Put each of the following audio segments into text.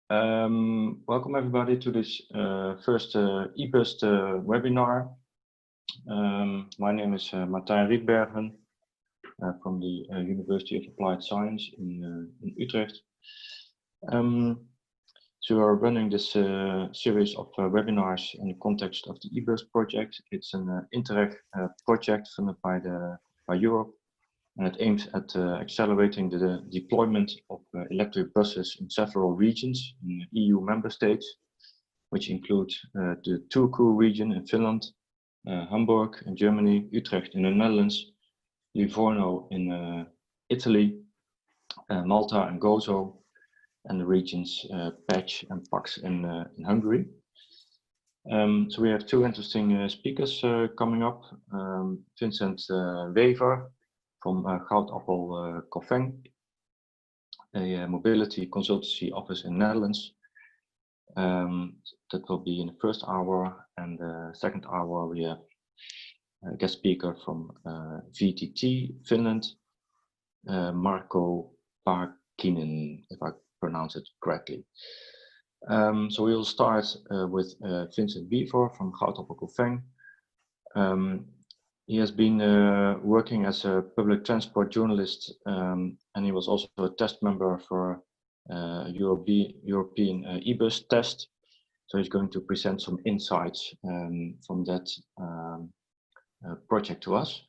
Welcome everybody to this first eBussed webinar. My name is Martijn Rietbergen from the University of Applied Science in Utrecht. So we are running this series of webinars in the context of the eBussed project. It's an Interreg project funded by Europe, and it aims at accelerating the deployment of electric buses in several regions in EU member states, which include the Turku region in Finland, Hamburg in Germany, Utrecht in the Netherlands, Livorno in Italy, Malta and Gozo, and the regions Pech and Pax in Hungary. So we have two interesting speakers coming up. Vincent Wever from Goudappel Coffeng, a mobility consultancy office in Netherlands. That will be in the first hour, and the second hour we have a guest speaker from VTT Finland, Marko Paakkinen, if I pronounce it correctly. So we will start with Vincent Wever from Goudappel Coffeng. He has been working as a public transport journalist, and he was also a test member for European eBussed test. So he's going to present some insights from that project to us.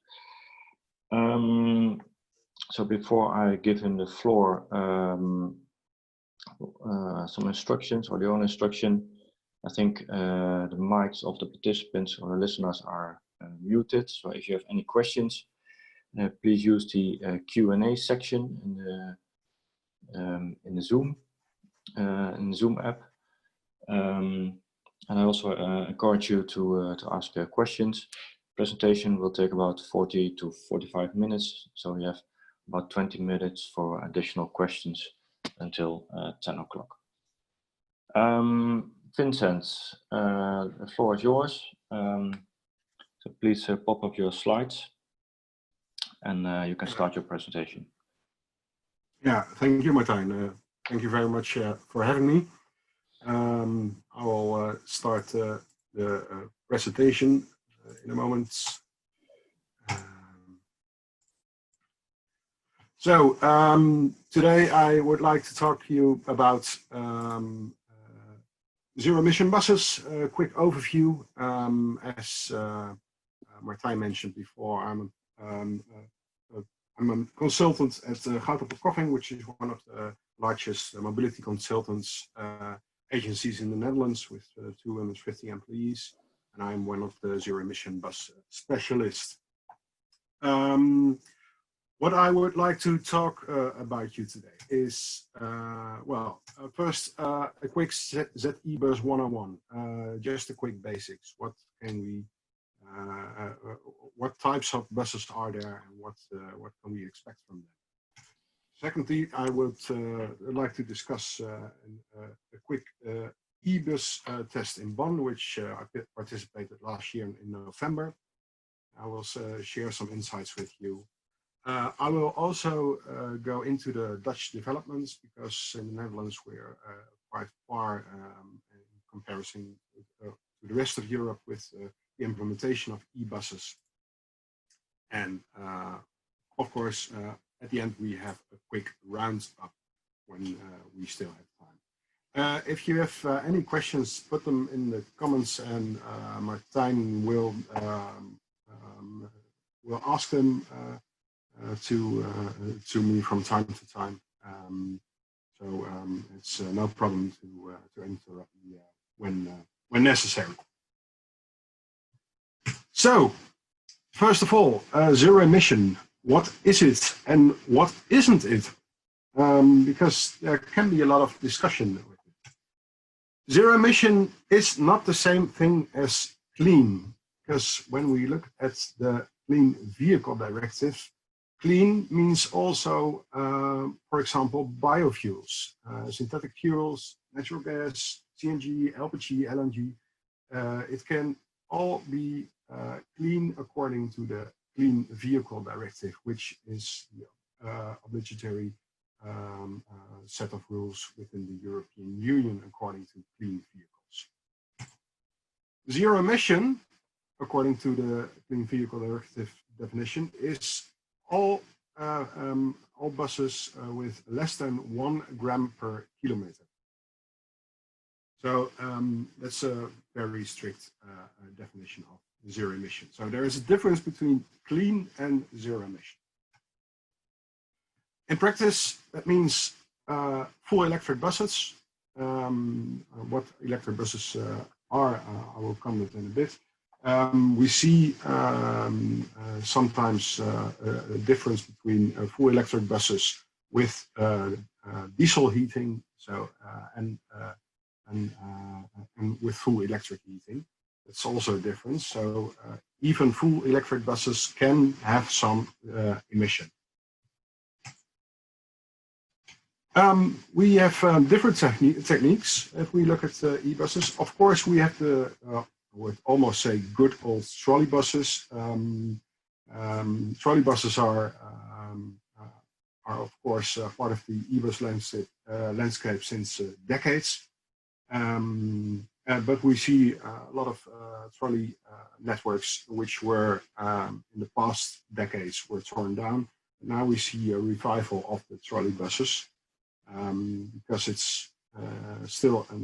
So before I give him the floor, some instructions or the only instruction. I think the mics of the participants or the listeners are muted. So if you have any questions, please use the Q&A section in the Zoom app. And I also encourage you to ask questions. Presentation will take about 40 to 45 minutes, so you have about 20 minutes for additional questions until 10 o'clock. Vincent, the floor is yours. So please pop up your slides, and you can start your presentation. Yeah, thank you, Martijn. Thank you very much for having me. I will start the presentation in a moment. So today I would like to talk to you about zero emission buses. A quick overview. As Martijn mentioned before, I'm a consultant at Goudappel Coffeng, which is one of the largest mobility consultants agencies in the Netherlands with 250 employees, and I'm one of the zero emission bus specialists. What I would like to talk about you today is, first a quick ZEbus 101, just a quick basics. What can we, what types of buses are there, and what can we expect from them? Secondly, I would like to discuss a quick eBus test in Bonn, which I participated last year in November. I will share some insights with you. I will also go into the Dutch developments, because in the Netherlands we're quite far in comparison to the rest of Europe with the implementation of e-buses. And of course, at the end we have a quick roundup when we still have time. If you have any questions, put them in the comments, and Martijn will ask them to me from time to time, so it's no problem to interrupt me when necessary. So, first of all, zero emission. What is it and what isn't it? Because there can be a lot of discussion with it. Zero emission is not the same thing as clean, because when we look at the Clean Vehicle Directive, clean means also, for example, biofuels, synthetic fuels, natural gas, CNG, LPG, LNG. It can all be clean according to the Clean Vehicle Directive, which is the obligatory set of rules within the European Union according to clean vehicles. Zero emission, according to the Clean Vehicle Directive definition, is all buses with less than 1 gram per kilometer. So that's a very strict definition of zero emission. So there is a difference between clean and zero emission. In practice, that means full electric buses. What electric buses are, I will comment in a bit. We see sometimes a difference between full electric buses with diesel heating, so and with full electric heating. It's also a difference. So even full electric buses can have some emission. We have different techniques if we look at e-buses. Of course, we have the, I would almost say, good old trolley buses. Trolley buses are of course part of the e-bus landscape since decades. But we see a lot of trolley networks which were in the past decades were torn down. Now we see a revival of the trolley buses because it's still a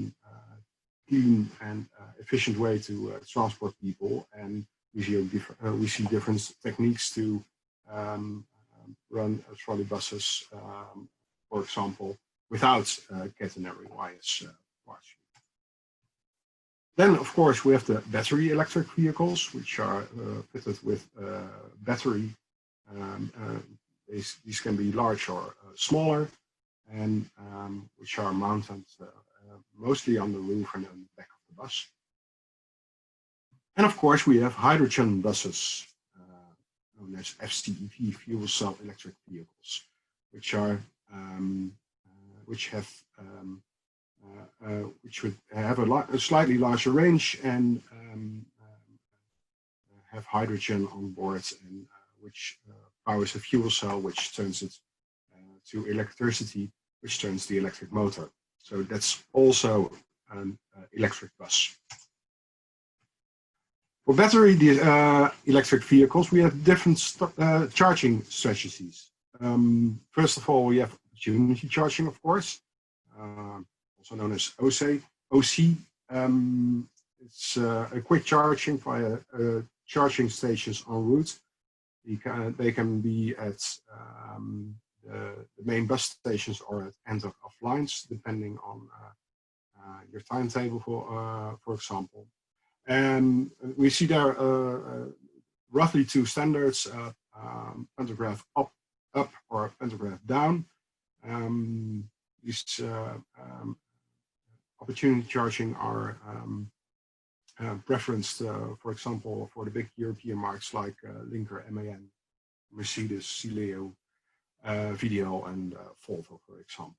clean and efficient way to transport people, and we see different techniques to run trolley buses, for example, without catenary wires. Then, of course, we have the battery electric vehicles, which are fitted with battery. These can be large or smaller, and which are mounted mostly on the roof and on the back of the bus. And of course, we have hydrogen buses, known as FCEV, fuel cell electric vehicles, which are which would have a slightly larger range and have hydrogen on board, and which powers a fuel cell, which turns it to electricity, which turns the electric motor. So that's also an electric bus. For battery electric vehicles, we have different charging strategies. First of all, we have opportunity charging, of course, also known as OC. It's a quick charging via charging stations en route. They can be at the main bus stations or at end of lines, depending on your timetable, for example. And we see there roughly two standards, pantograph up or pantograph down. These opportunity charging are preferenced, for example, for the big European marques like Linker, MAN, Mercedes, Cileo, VDL, and Volvo, for example.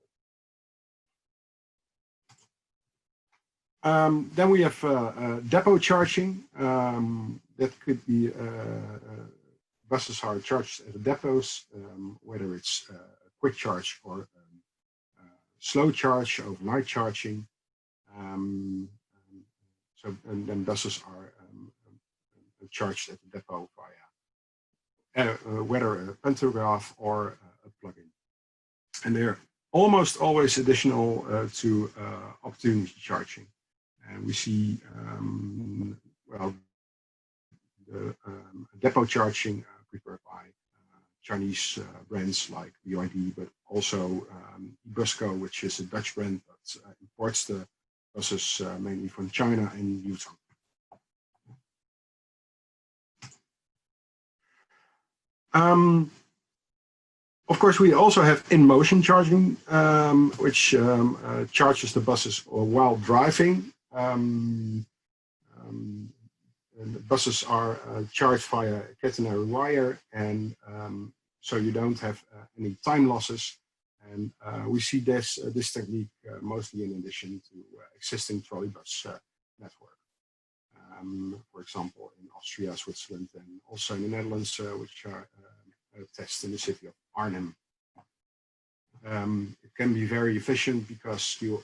Then we have depot charging. That could be buses are charged at the depots, whether it's quick charge or slow charge, overnight charging. And then buses are charged at the depot via whether a pantograph or a plug-in. And they're almost always additional to opportunity charging. And we see, well, the depot charging preferred by Chinese brands like BYD, but also eBussed, which is a Dutch brand that imports the buses mainly from China and Utah. Of course, we also have in-motion charging, which charges the buses while driving. And the buses are charged via catenary wire, and so you don't have any time losses. And we see this technique mostly in addition to existing trolley bus network. For example, in Austria, Switzerland, and also in the Netherlands, which are tests in the city of Arnhem. It can be very efficient because you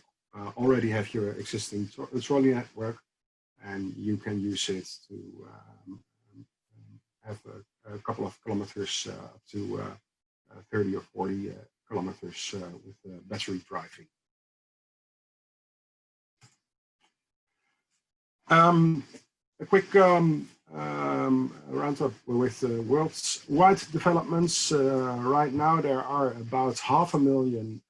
already have your existing trolley network, and you can use it to have a couple of kilometers up to 30 or 40 kilometers with battery driving. A quick roundup with worldwide developments. Right now, there are about 500,000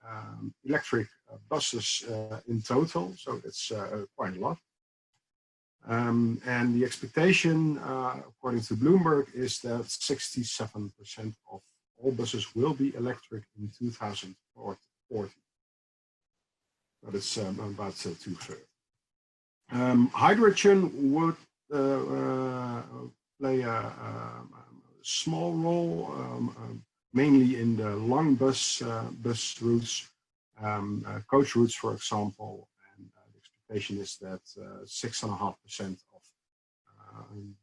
electric buses in total, so that's quite a lot. And the expectation, according to Bloomberg, is that 67% of all buses will be electric in 2040. That is about 2/3. Hydrogen would play a small role, mainly in the long bus routes, coach routes, for example. And the expectation is that 6.5% of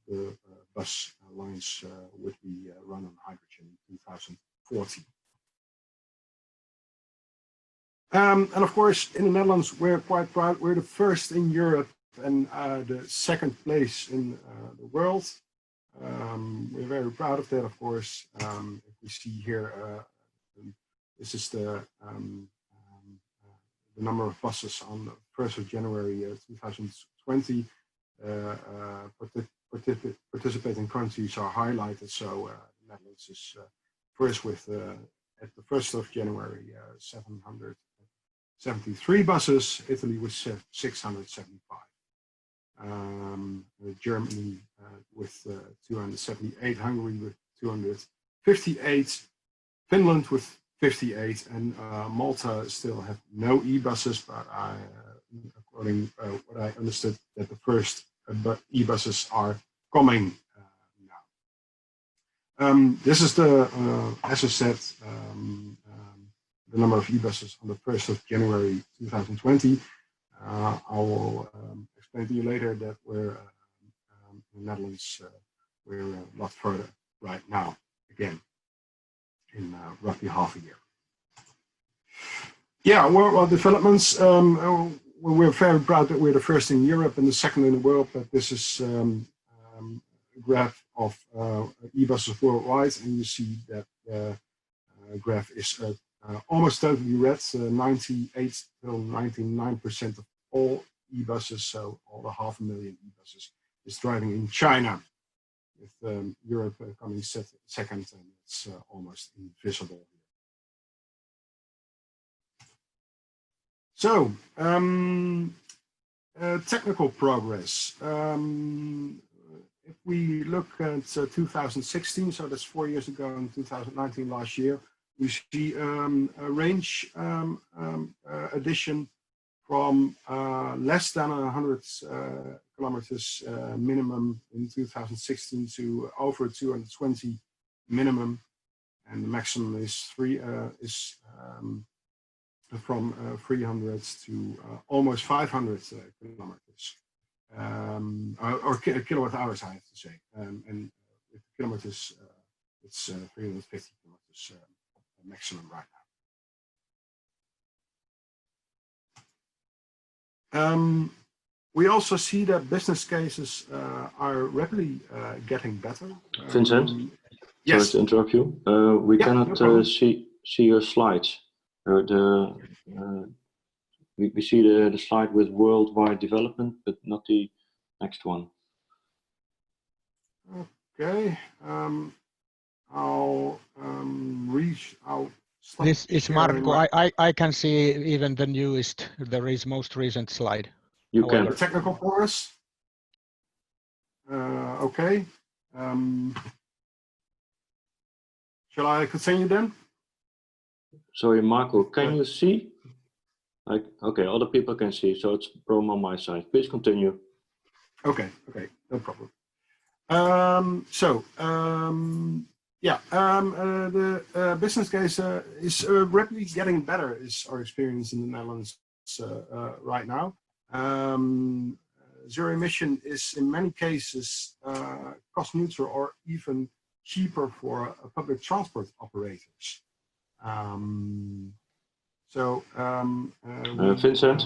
the bus lines would be run on hydrogen in 2040. And of course, in the Netherlands, we're quite proud. We're the first in Europe and the second place in the world. We're very proud of that, of course. If we see here, this is the number of buses on the 1st of January 2020. Participating countries are highlighted. So the Netherlands is first with, at the 1st of January, 773 buses, Italy with 675. Germany with 278, Hungary with 258, Finland with 58, and Malta still have no e-buses, but according what I understood, that the first e-buses are coming now. This is the, as I said, the number of e-buses on the 1st of January 2020. I will explain to you later that we're in the Netherlands, we're a lot further right now, again, in roughly half a year. Yeah, worldwide developments. We're very proud that we're the first in Europe and the second in the world, but this is a graph of e-buses worldwide, and you see that graph is almost totally red, 98 till 99% of all e-buses, so all the 500,000 e-buses, is driving in China, with Europe coming second, and it's almost invisible. So, technical progress. If we look at 2016, so that's 4 years ago, and 2019 last year, we see a range addition from less than 100 kilometers minimum in 2016 to over 220 minimum, and the maximum is from 300 to almost 500 kilometers, or kilowatt hours, I have to say, and with kilometers, it's 350 kilometers maximum right now. We also see that business cases are rapidly getting better. Vincent, yes. Sorry to interrupt you. We cannot see your slides. We see the slide with worldwide development, but not the next one. Okay. I'll This is Marko. I can see even the newest, the most recent slide. You can. Technical for us. Okay. Shall I continue then? Sorry, Marko, can you see? Okay, other people can see, so it's a problem on my side. Please continue. Okay, no problem. The business case is rapidly getting better, is our experience in the Netherlands right now. Zero emission is in many cases cost neutral or even cheaper for public transport operators. So, Vincent,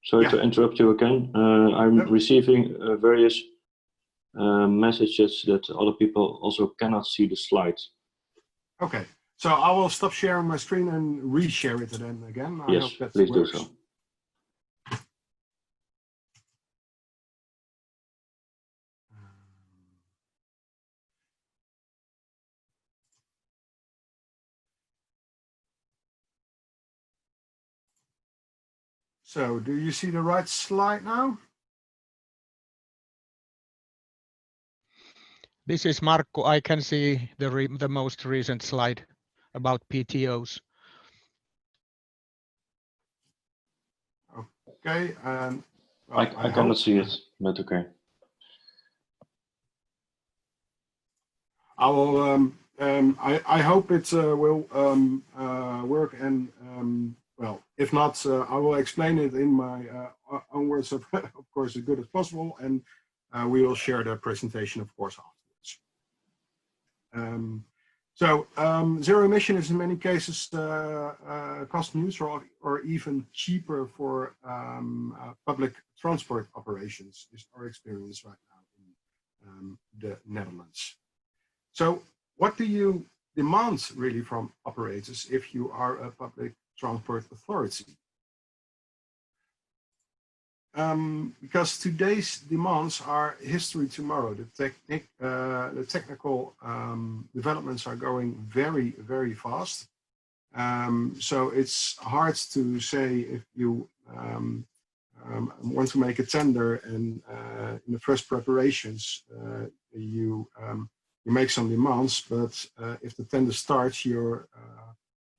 sorry to interrupt you again. I'm receiving various messages that other people also cannot see the slides. Okay, so I will stop sharing my screen and reshare it then again. I Yes, hope that please works. do so. So, do you see the right slide now? This is Marko. I can see the most recent slide about PTOs. Okay, well, I cannot see it, but okay. I will. I hope it will work, and well, if not, I will explain it in my own words, of course, as good as possible, and we will share the presentation, of course, afterwards. Zero emission is in many cases cost neutral or even cheaper for public transport operations, is our experience right now in the Netherlands. So what do you demand really from operators if you are a public transport authority? Because today's demands are history tomorrow. The technical developments are going very, very fast. So it's hard to say if you want to make a tender and in the first preparations you make some demands, but if the tender starts, you're,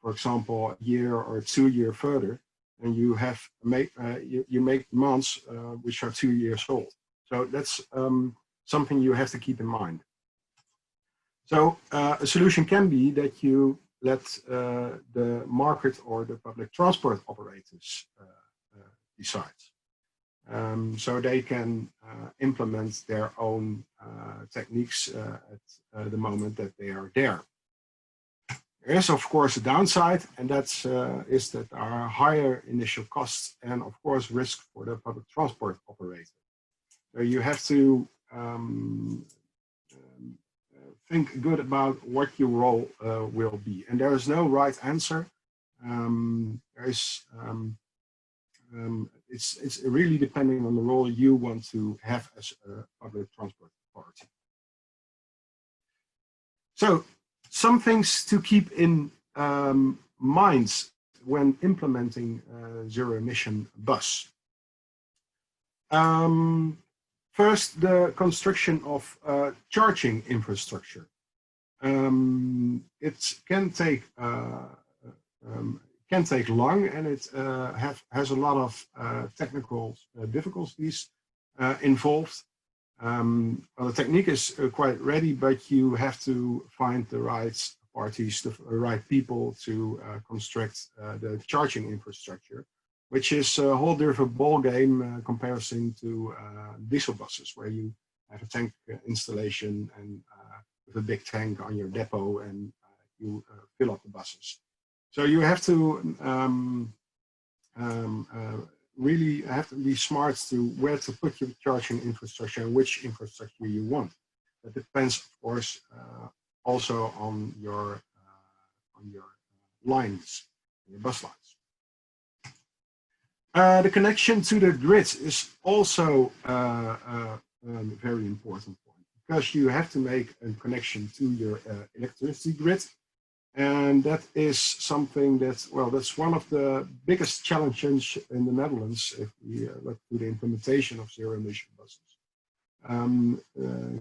for example, a year or 2 years further, and you have you make demands which are 2 years old. So that's something you have to keep in mind. So a solution can be that you let the market or the public transport operators decide. So they can implement their own techniques at the moment that they are there. There is, of course, a downside, and that is that there are higher initial costs and, of course, risk for the public transport operator. So you have to think good about what your role will be. And there is no right answer. It's really depending on the role you want to have as a public transport authority. So some things to keep in mind when implementing zero emission bus. First, the construction of charging infrastructure. It can take long, and it has a lot of technical difficulties involved. Well, the technique is quite ready, but you have to find the right parties, the right people to construct the charging infrastructure, which is a whole different ball game comparison to diesel buses, where you have a tank installation and with a big tank on your depot, and you fill up the buses. So you have to really have to be smart to where to put your charging infrastructure and which infrastructure you want. That depends, of course, also on your lines, your bus lines. The connection to the grid is also a very important point, because you have to make a connection to your electricity grid. And that is something that, well, that's one of the biggest challenges in the Netherlands if we look to the implementation of zero emission buses.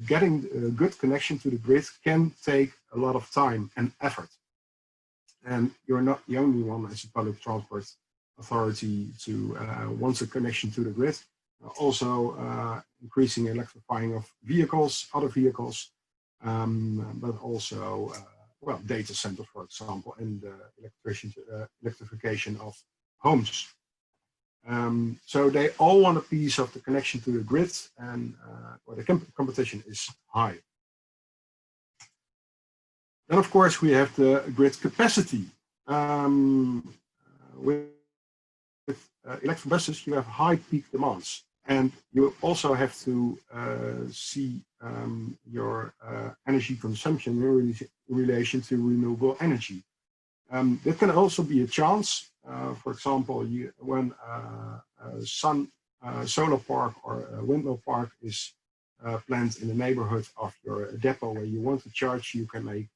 Getting a good connection to the grid can take a lot of time and effort. And you're not the only one as a public transport authority to want a connection to the grid. Also increasing electrifying of vehicles, other vehicles, but also well, data centers, for example, and electrification of homes. So they all want a piece of the connection to the grid, and well, the competition is high. Then, of course, we have the grid capacity. electric buses, you have high peak demands. And you also have to see your energy consumption in relation to renewable energy. That can also be a chance. For example, when a solar park or a windmill park is planned in the neighborhood of your depot where you want to charge, you can make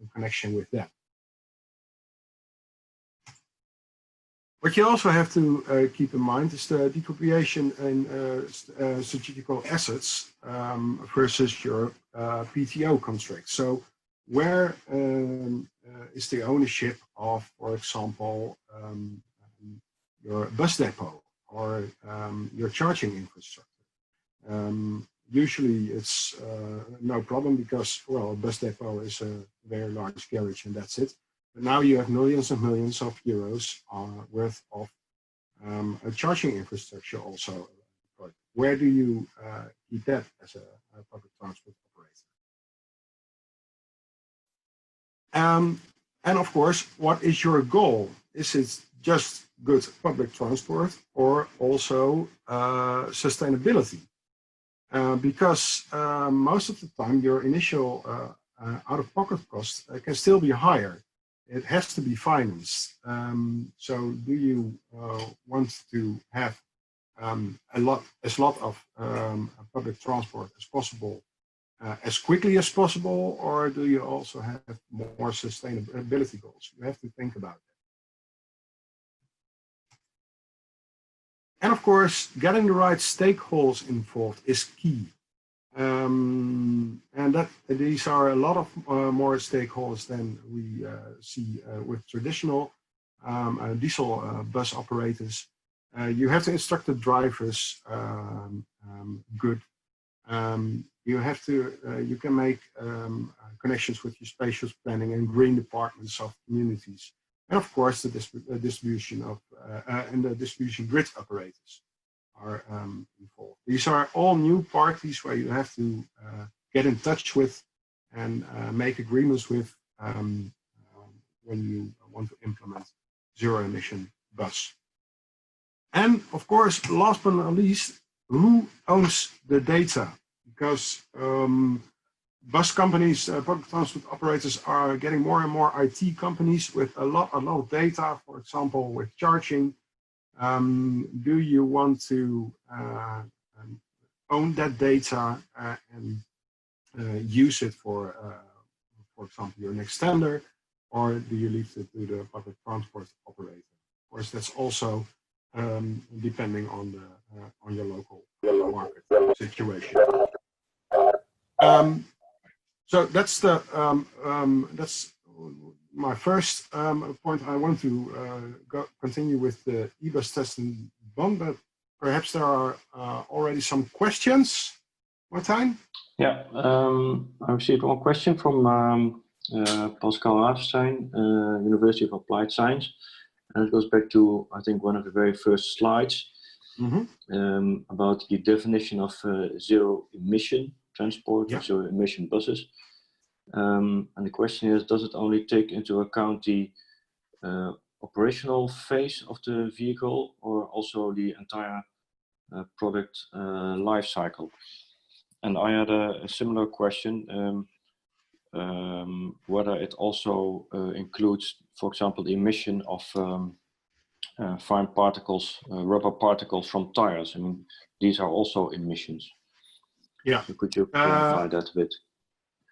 a connection with that. What you also have to keep in mind is the depreciation in strategical assets versus your PTO contract. So where is the ownership of, for example, your bus depot or your charging infrastructure? Usually it's no problem because, well, a bus depot is a very large garage and that's it. But now you have millions and millions of euros worth of a charging infrastructure also. Where do you keep that as a public transport operator? And of course, what is your goal? Is it just good public transport or also sustainability? Because most of the time your initial out-of-pocket cost can still be higher. It has to be financed. So do you want to have as lot of public transport as possible as quickly as possible, or do you also have more sustainability goals? You have to think about that. And of course, getting the right stakeholders involved is key. And these are a lot of more stakeholders than we see with traditional diesel bus operators. You have to instruct the drivers good. You have to, you can make connections with your spatial planning and green departments of communities. And of course, the distribution of and the distribution grid operators are involved. These are all new parties where you have to get in touch with and make agreements with when you want to implement zero-emission bus. And of course, last but not least, who owns the data? Because bus companies, public transport operators are getting more and more IT companies with a lot of data, for example, with charging. Do you want to own that data and use it for example, your next tender, or do you leave it to the public transport operator? Of course, that's also depending on your local market situation. So that's that's my first point. I want to continue with the eBussed test in Bonn, but perhaps there are already some questions. Martijn? Yeah, I received one question from Pascal Ravenstein, University of Applied Science, and it goes back to, I think, one of the very first slides about the definition of zero emission transport, zero emission buses. And the question is, does it only take into account the operational phase of the vehicle or also the entire product life cycle? And I had a similar question, whether it also includes, for example, the emission of fine particles, rubber particles from tires. I mean, these are also emissions. Yeah. So could you clarify that a bit?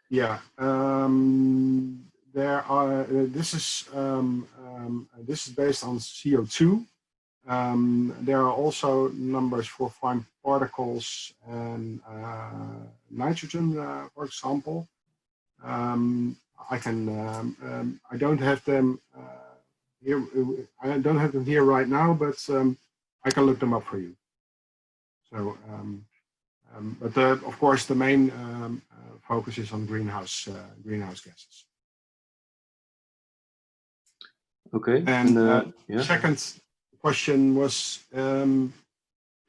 Yeah. There are. This is based on CO2. There are also numbers for fine particles and nitrogen, for example. I can. I don't have them here. I don't have them here right now, but I can look them up for you. So, but of course, the main focus is on greenhouse gases. Okay. And second question was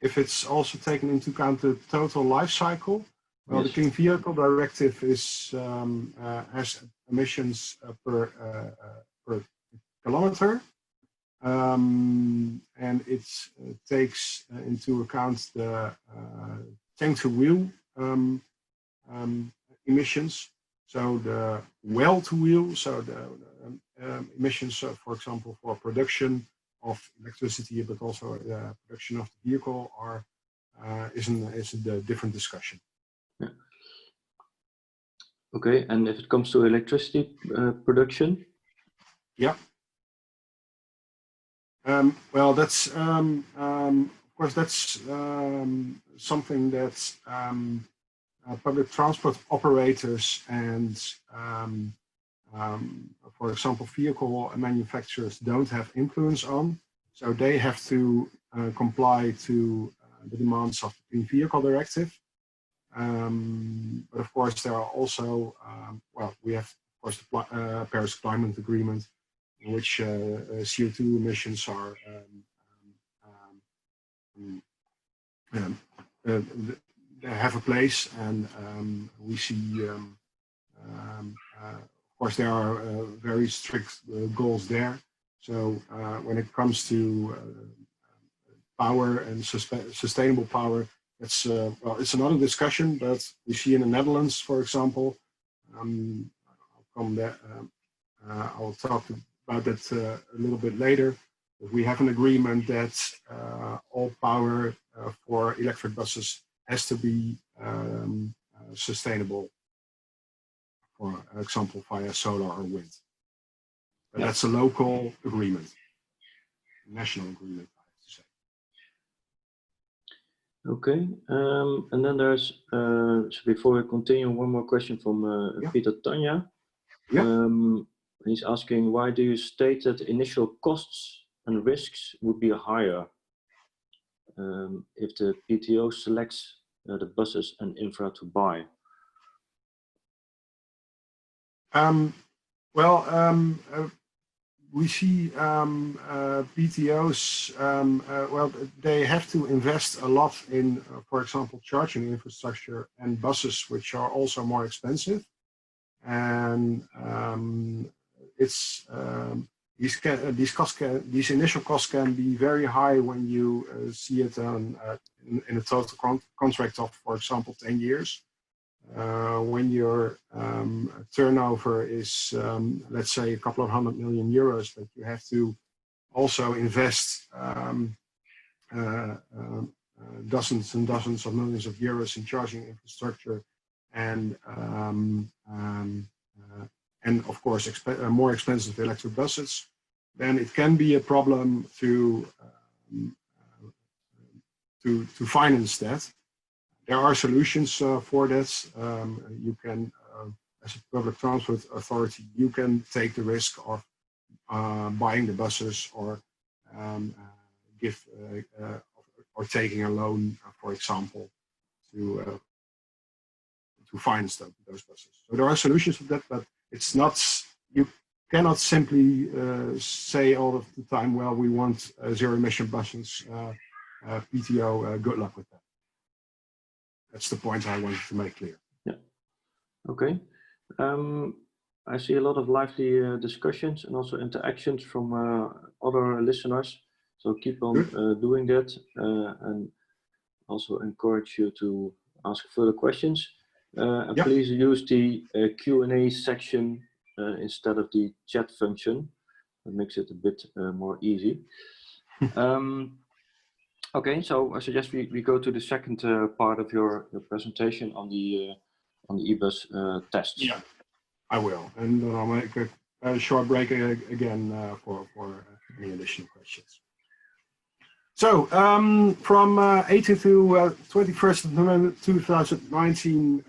if it's also taken into account the total life cycle. Well, the Clean Vehicle Directive is has emissions per kilometer, and it takes into account the tank-to-wheel emissions. So the well-to-wheel, so the emissions, for example, for production of electricity, but also the production of the vehicle, is a different discussion. Yeah. Okay, and if it comes to electricity production? Yeah. Well, that's of course that's something that public transport operators and, for example, vehicle manufacturers don't have influence on. So they have to comply to the demands of the Clean Vehicle Directive. But of course, there are also, well, we have, of course, the Paris Climate Agreement, in which CO2 emissions are they have a place, and we see, of course, there are very strict goals there. So when it comes to power and sustainable power, it's well, it's another discussion. But we see in the Netherlands, for example, I'll come there. I'll talk about that a little bit later. We have an agreement that all power for electric buses has to be sustainable, for example, via solar or wind. But that's a local agreement, national agreement, I have to say. Okay, and then there's, so before we continue, one more question from Peter Tanya. Yeah. He's asking, why do you state that initial costs and risks would be higher if the PTO selects the buses and infra to buy? We see PTOs, well, they have to invest a lot in, for example, charging infrastructure and buses, which are also more expensive. And these initial costs can be very high when you see it in a total contract of, for example, 10 years. When your turnover is, let's say, a couple of €100 million, but you have to also invest dozens and dozens of millions of euros in charging infrastructure, and of course more expensive electric buses, then it can be a problem to finance that. There are solutions for that. You can, as a public transport authority, you can take the risk of buying the buses, or or taking a loan, for example, to finance those buses. So there are solutions for that, but it's not. You cannot simply say all of the time, "Well, we want zero-emission buses." PTO, good luck with that. That's the point I wanted to make clear. Yeah. Okay. I see a lot of lively discussions and also interactions from other listeners. So keep on doing that, and also encourage you to ask further questions. And please use the Q&A section instead of the chat function. That makes it a bit more easy. Okay, so I suggest we go to the second part of your presentation on the eBussed tests. Yeah, I will, and then I'll make a short break again for any additional questions. So from 18th to 21st of November 2019,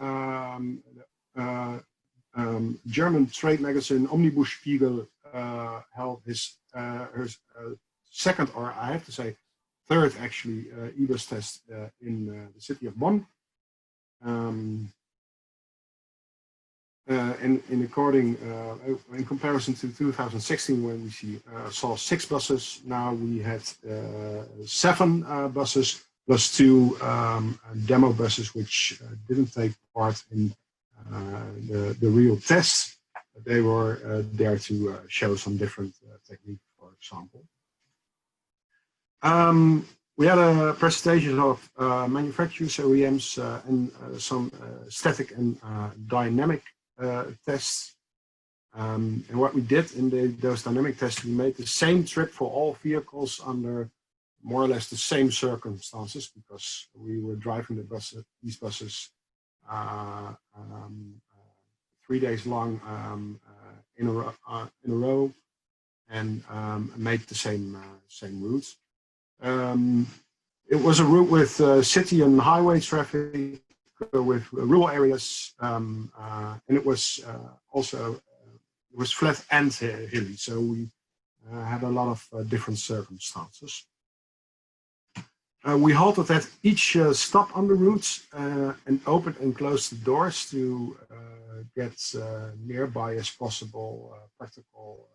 German trade magazine Omnibus Spiegel held his second, or I have to say, third actually, eBussed test in the city of Bonn. In comparison to 2016, when we saw 6 buses, now we had 7 buses plus 2 demo buses, which didn't take part in the real tests. They were there to show some different technique, for example. We had a presentation of manufacturers, OEMs, and some static and dynamic tests. And what we did in those dynamic tests, we made the same trip for all vehicles under more or less the same circumstances, because we were driving these buses 3 days long in a row, and made the same routes. It was a route with city and highway traffic, with rural areas, and it was also it was flat and hilly, so we had a lot of different circumstances. We halted at each stop on the route and opened and closed the doors to get nearby as possible practical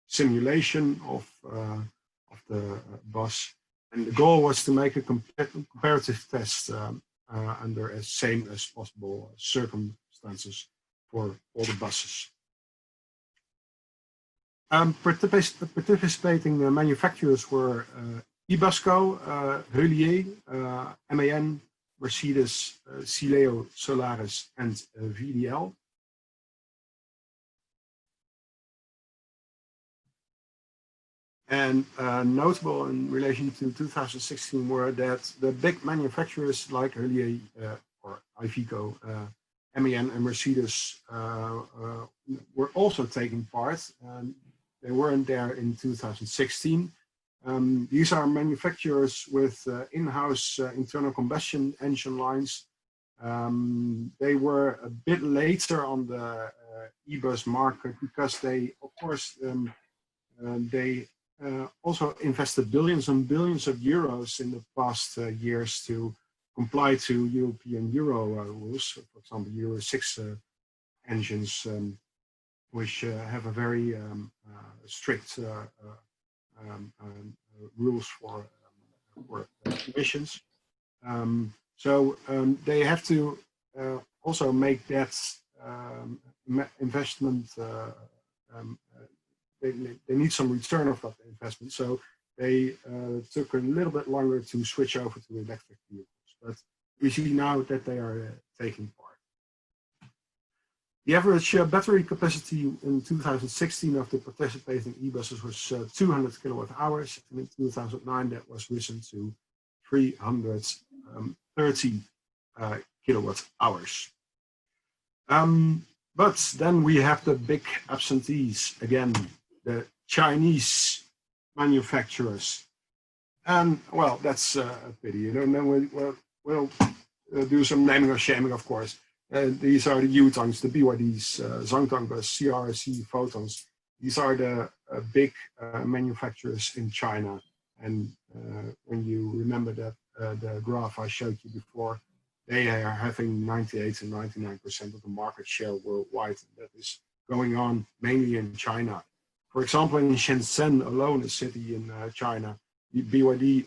simulation of the bus. And the goal was to make a comparative test under as same as possible circumstances for all the buses. Participating manufacturers were eBussed, Heulier, MAN, Mercedes, Sileo, Solaris, and VDL. And notable in relation to 2016 were that the big manufacturers like Heulier or Iveco, MAN, and Mercedes were also taking part. They weren't there in 2016. These are manufacturers with in-house internal combustion engine lines. They were a bit later on the eBussed market because they, of course, they also invested billions and billions of euros in the past years to comply to European Euro rules. For example, Euro 6 engines, which have a very strict rules for emissions. So they have to also make that investment. They need some return of that investment. So they took a little bit longer to switch over to electric vehicles. But we see now that they are taking part. The average battery capacity in 2016 of the participating eBuses was 200 kilowatt hours, and in 2009 that was risen to 330 kilowatt hours. But then we have the big absentees again, the Chinese manufacturers, and well, that's a pity. You know, and then we'll do some naming or shaming, of course. These are the Yutongs, the BYDs, Zhongtong Bus, CRC Photons. These are the big manufacturers in China. And when you remember that the graph I showed you before, they are having 98 and 99% of the market share worldwide. That is going on mainly in China. For example, in Shenzhen alone, a city in China, the BYD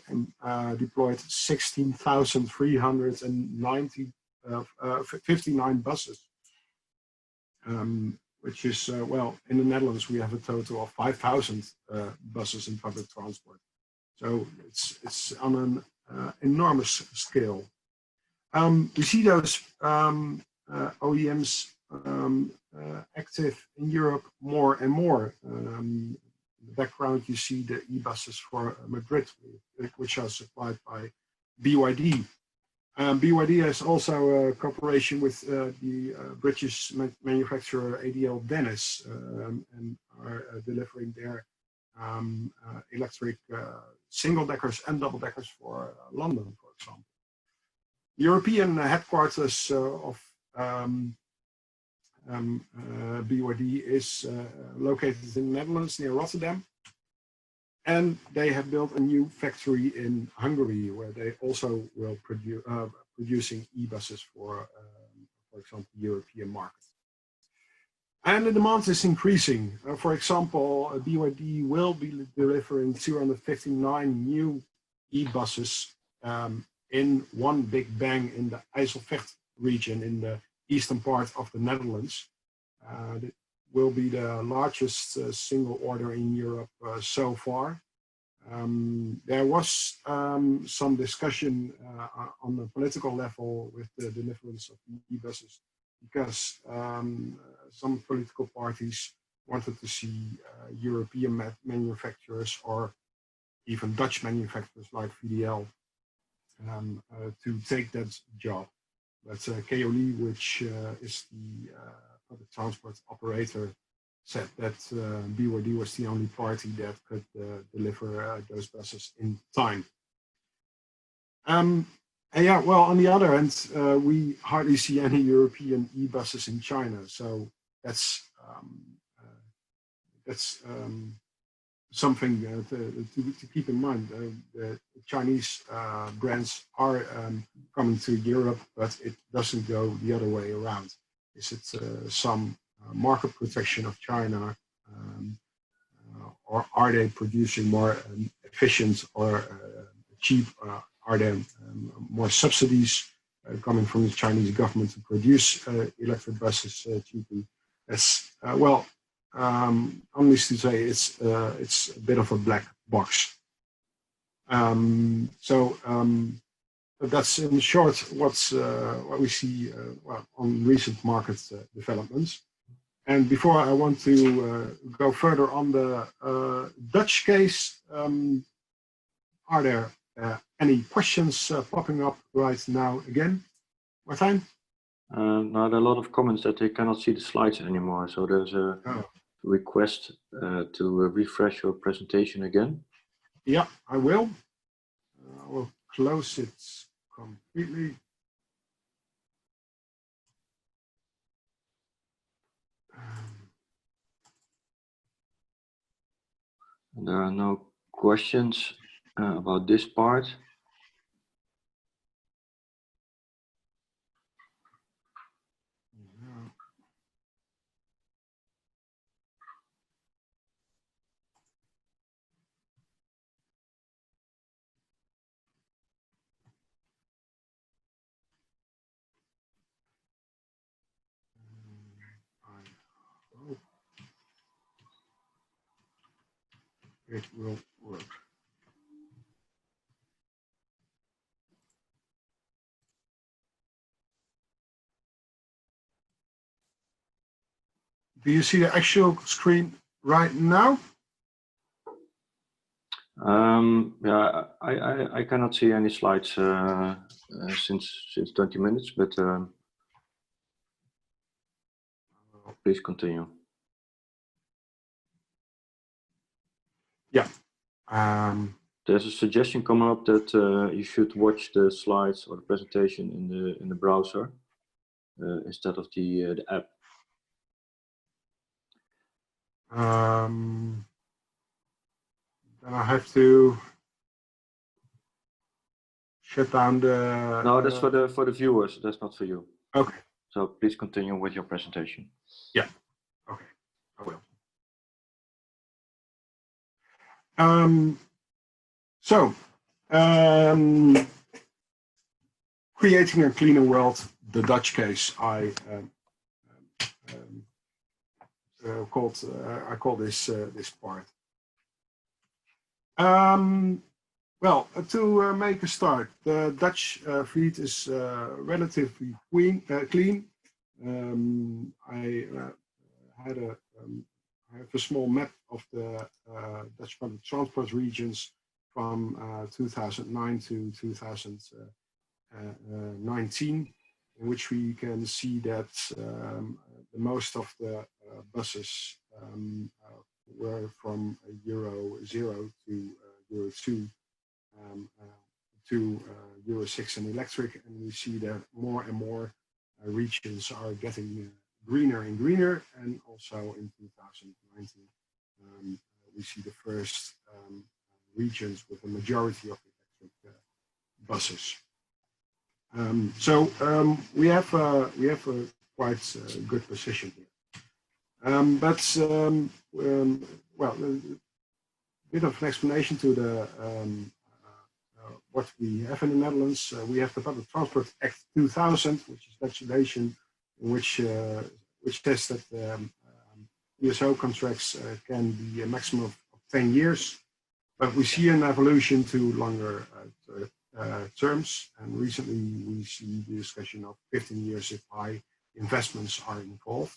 deployed 16,359 buses, which is, well, in the Netherlands, we have a total of 5,000 buses in public transport. So it's on an enormous scale. We see those OEMs active in Europe more and more. In the background, you see the eBuses for Madrid, which are supplied by BYD. BYD has also a cooperation with the British manufacturer ADL Dennis and are delivering their electric single-deckers and double-deckers for London, for example. The European headquarters of BYD is located in the Netherlands near Rotterdam. And they have built a new factory in Hungary where they also will producing e-buses for example, European market. And the demand is increasing. For example, BYD will be delivering 259 new e-buses in one big bang in the IJsselvecht region in the eastern part of the Netherlands. It will be the largest single order in Europe so far. There was some discussion on the political level with the deliverance of eBuses, because some political parties wanted to see European manufacturers or even Dutch manufacturers like VDL to take that job. But Keoli, which is the public transport operator, said that BYD was the only party that could deliver those buses in time. And yeah, well, on the other hand, we hardly see any European e-buses in China, so that's something to keep in mind. The Chinese brands are coming to Europe, but it doesn't go the other way around. Is it some market protection of China, or are they producing more efficient or cheap? Are there more subsidies coming from the Chinese government to produce electric buses cheaply? As well, only to say it's a bit of a black box. That's in short what we see well, on recent market developments. And before I want to go further on the Dutch case, are there any questions popping up right now again? Martijn? Now there are a lot of comments that they cannot see the slides anymore, so there's a request to refresh your presentation again. Yeah, I will. I will close it completely. There are no questions about this part. It will work. Do you see the actual screen right now? Yeah, I cannot see any slides since 20 minutes, but please continue. Yeah. There's a suggestion coming up that you should watch the slides or the presentation in the browser instead of the app. Then I have to shut down the. No, that's for the viewers. That's not for you. Okay. So please continue with your presentation. Yeah. Okay. I will. Creating a cleaner world, the Dutch case. I call this part. Well, to make a start, the Dutch fleet is relatively clean. I have a small map of the Dutch public transport regions from 2009 to 2019, in which we can see that most of the buses were from Euro 0 to Euro 2 to Euro 6 and electric, and we see that more and more regions are getting greener and greener, and also in 2019 we see the first regions with a majority of electric buses. We have a quite good position here. Well, a bit of an explanation to the what we have in the Netherlands. We have the Public Transport Act 2000, which is legislation which says that ESO contracts can be a maximum of 10 years. But we see an evolution to longer terms, and recently we see the discussion of 15 years if high investments are involved.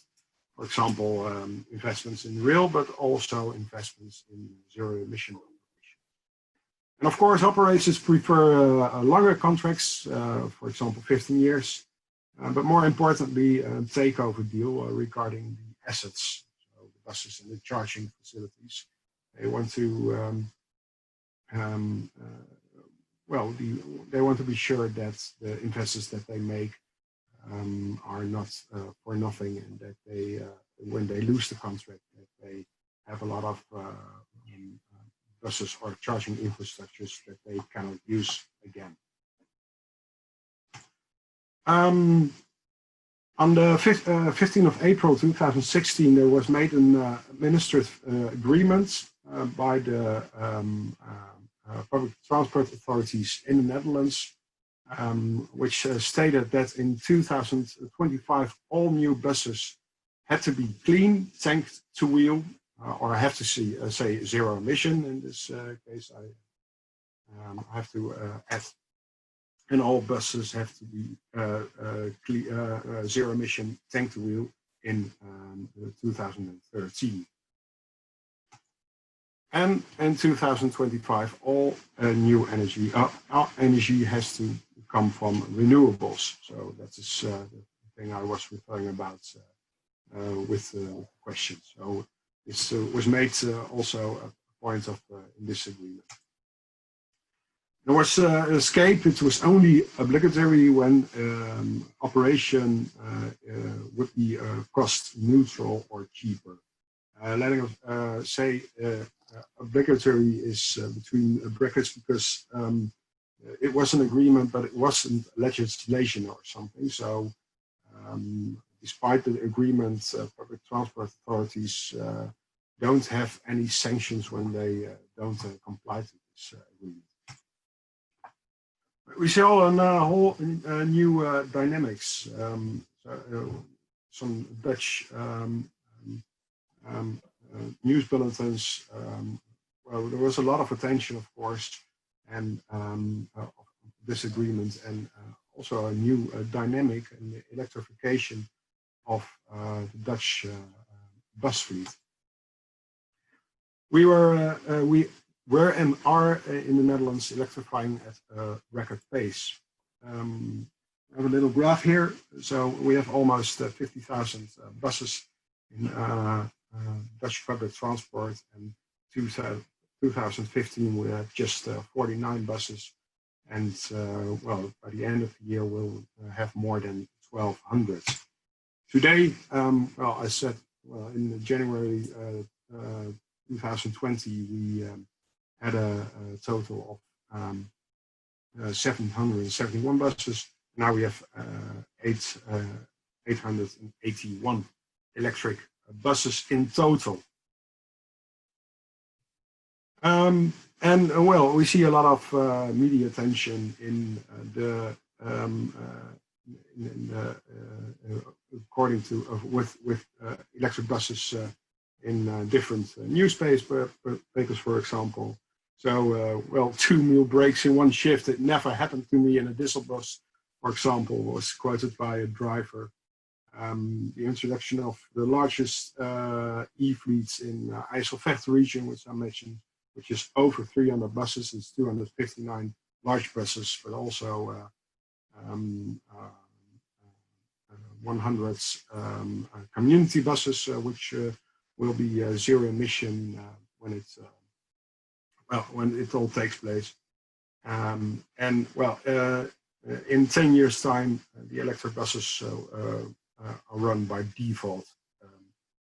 For example, investments in rail, but also investments in zero emission operation. And of course, operators prefer longer contracts, for example, 15 years, but more importantly, a takeover deal regarding the assets, so the buses and the charging facilities. They want to, they want to be sure that the investments that they make are not for nothing, and that they, when they lose the contract, that they have a lot of buses or charging infrastructures that they cannot use again. On the 15th of April 2016, there was made an administrative agreement by the public transport authorities in the Netherlands, which stated that in 2025 all new buses had to be clean, tanked to wheel, or I have to say zero emission in this case. I have to add, and all buses have to be zero emission tank to wheel in 2013. And in 2025, all new energy, energy has to come from renewables. So that is the thing I was referring about with the question. So this was made also a point of in this agreement. There was escape. It was only obligatory when operation would be cost neutral or cheaper. Letting us say obligatory is between brackets because it was an agreement, but it wasn't legislation or something. So despite the agreement, public transport authorities don't have any sanctions when they don't comply to this agreement. We see all a whole new dynamics. Some Dutch news bulletins. Well, there was a lot of attention, of course, and this agreement, and also a new dynamic in the electrification of the Dutch bus fleet. We were and are in the Netherlands electrifying at a record pace. I have a little graph here. So we have almost 50,000 buses in Dutch public transport, and 2015 we had just 49 buses, and well, by the end of the year we'll have more than 1,200. Today, well, I said, well, in January 2020 we had a total of 771 buses. Now we have 881 electric buses in total. And well, we see a lot of media attention in according to with electric buses in different newspapers, for example. So, well, 2 meal breaks in one shift. It never happened to me in a diesel bus, for example, was quoted by a driver. The introduction of the largest e-fleets in IJsselvecht region, which I mentioned, which is over 300 buses. It's 259 large buses, but also 100 community buses, which will be zero emission when it's well, when it all takes place. And well, in 10 years' time, the electric buses are run by default.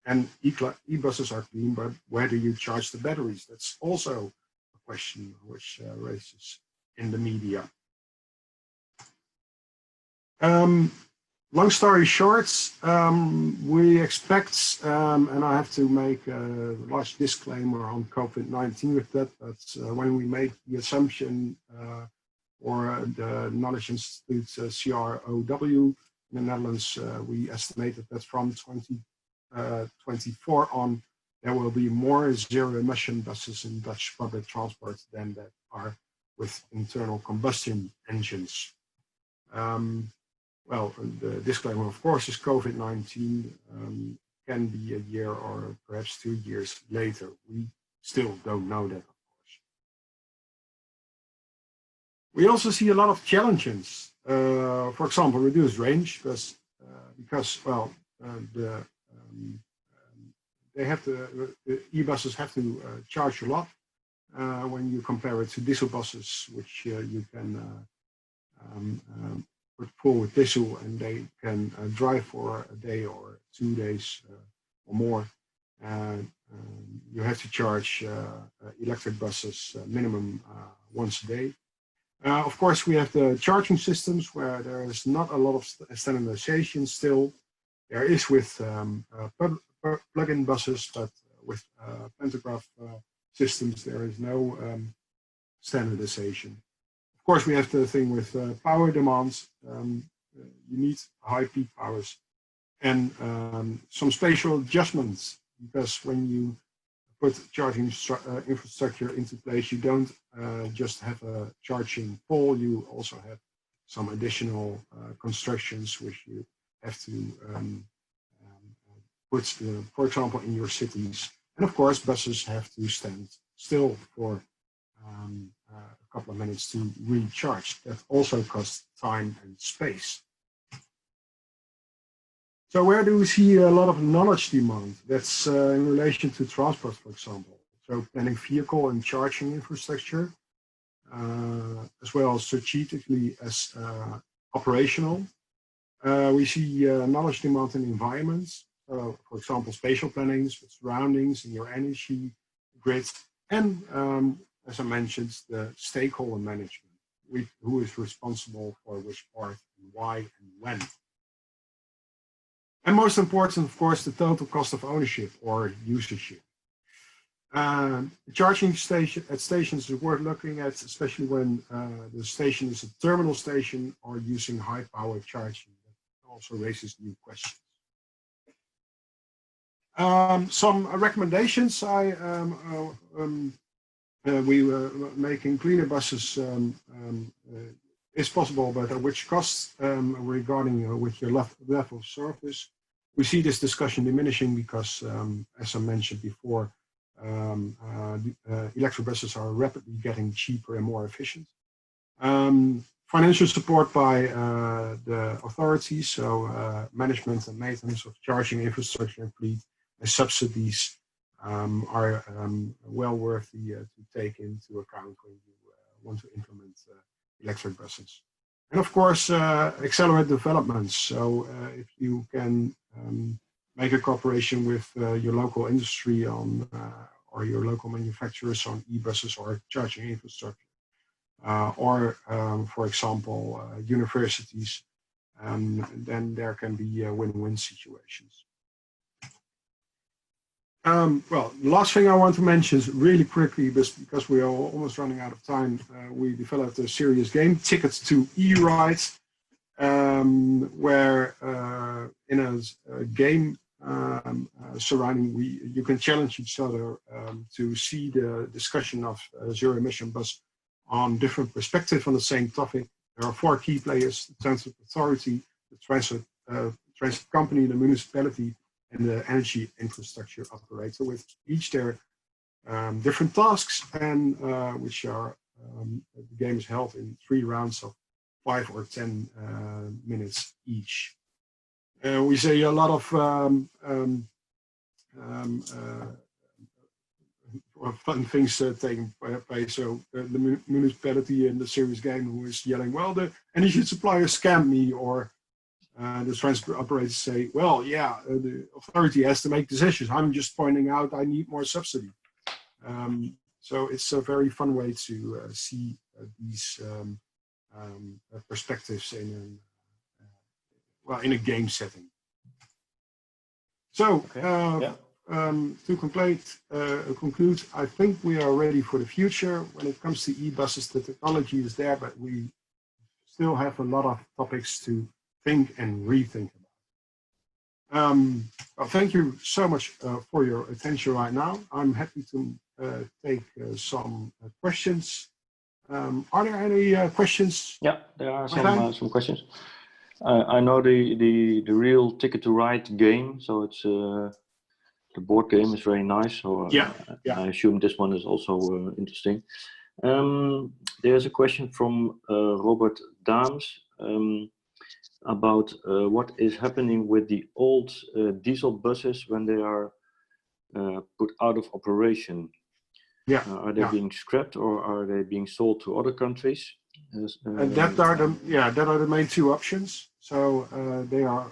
And e-buses are clean, but where do you charge the batteries? That's also a question which raises in the media. Long story short, we expect, and I have to make a large disclaimer on COVID-19 with that, but when we made the assumption for the Knowledge Institute CROW in the Netherlands, we estimated that from 2024 on, there will be more zero-emission buses in Dutch public transport than that are with internal combustion engines. Well, the disclaimer, of course, is COVID-19 can be a year or perhaps 2 years later. We still don't know that, of course. We also see a lot of challenges. For example, reduced range, because well, the e-buses have to charge a lot when you compare it to diesel buses, which you can put full with diesel and they can drive for a day or 2 days or more. You have to charge electric buses minimum once a day. Of course, we have the charging systems where there is not a lot of standardization still. There is with plug-in buses, but with pantograph systems, there is no standardization. Of course, we have the thing with power demands. You need high peak powers and some spatial adjustments, because when you put charging infrastructure into place, you don't just have a charging pole, you also have some additional constructions which you have to put, for example, in your cities. And of course, buses have to stand still for a couple of minutes to recharge. That also costs time and space. So where do we see a lot of knowledge demand? That's in relation to transport, for example. So planning vehicle and charging infrastructure, as well as strategically as operational. We see knowledge demand in environments. For example, spatial planning with surroundings and your energy grid. And as I mentioned, the stakeholder management, who is responsible for which part and why and when. And most important, of course, the total cost of ownership or usership. The charging station at stations is worth looking at, especially when the station is a terminal station or using high power charging. That also raises new questions. Some recommendations we were making. Cleaner buses is possible, but at which cost regarding with your level of service. We see this discussion diminishing because, as I mentioned before, electric buses are rapidly getting cheaper and more efficient. Financial support by the authorities, so management and maintenance of charging infrastructure and fleet, and subsidies are well worthy to take into account when you want to implement electric buses. And of course, accelerate developments. So if you can make a cooperation with your local industry on or your local manufacturers on e-buses or charging infrastructure, or for example, universities, then there can be win-win situations. Well, the last thing I want to mention is really quickly, because we are almost running out of time, we developed a serious game, Tickets to E-Ride, where in a game surrounding, you can challenge each other to see the discussion of zero-emission bus on different perspectives on the same topic. There are 4 key players: the transport authority, the transport company, the municipality, and the energy infrastructure operator, with each their different tasks, and which are the game is held in 3 rounds of 5 or 10 minutes each. We see a lot of fun things taking place. So the municipality in the serious game who is yelling, "Well, the energy supplier scammed me," or the transport operators say, "Well, yeah, the authority has to make decisions. I'm just pointing out I need more subsidy." So it's a very fun way to see these perspectives in a game setting. So to conclude, I think we are ready for the future. When it comes to e-buses, the technology is there, but we still have a lot of topics to think and rethink about. Well, thank you so much for your attention right now. I'm happy to take some questions. Are there any questions? Yeah, there are some questions. I know the real Ticket to Ride game, so it's the board game is very nice. So Yeah. I assume this one is also interesting. There's a question from Robert Daams about what is happening with the old diesel buses when they are put out of operation. Yeah. Are they being scrapped or are they being sold to other countries? And that are the main two options. So they are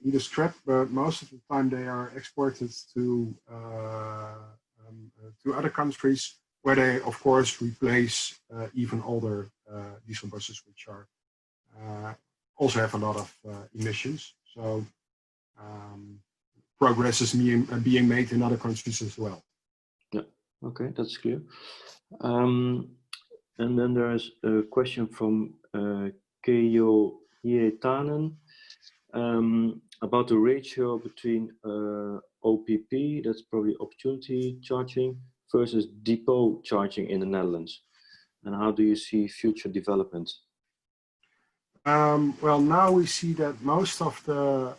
either scrapped, but most of the time they are exported to other countries, where they of course replace even older diesel buses, which are also have a lot of emissions. So progress is being made in other countries as well. Yeah. Okay, that's clear. And then there is a question from Keijo Hietanen about the ratio between OPP, that's probably opportunity charging, versus depot charging in the Netherlands. And how do you see future development? Well, now we see that most of the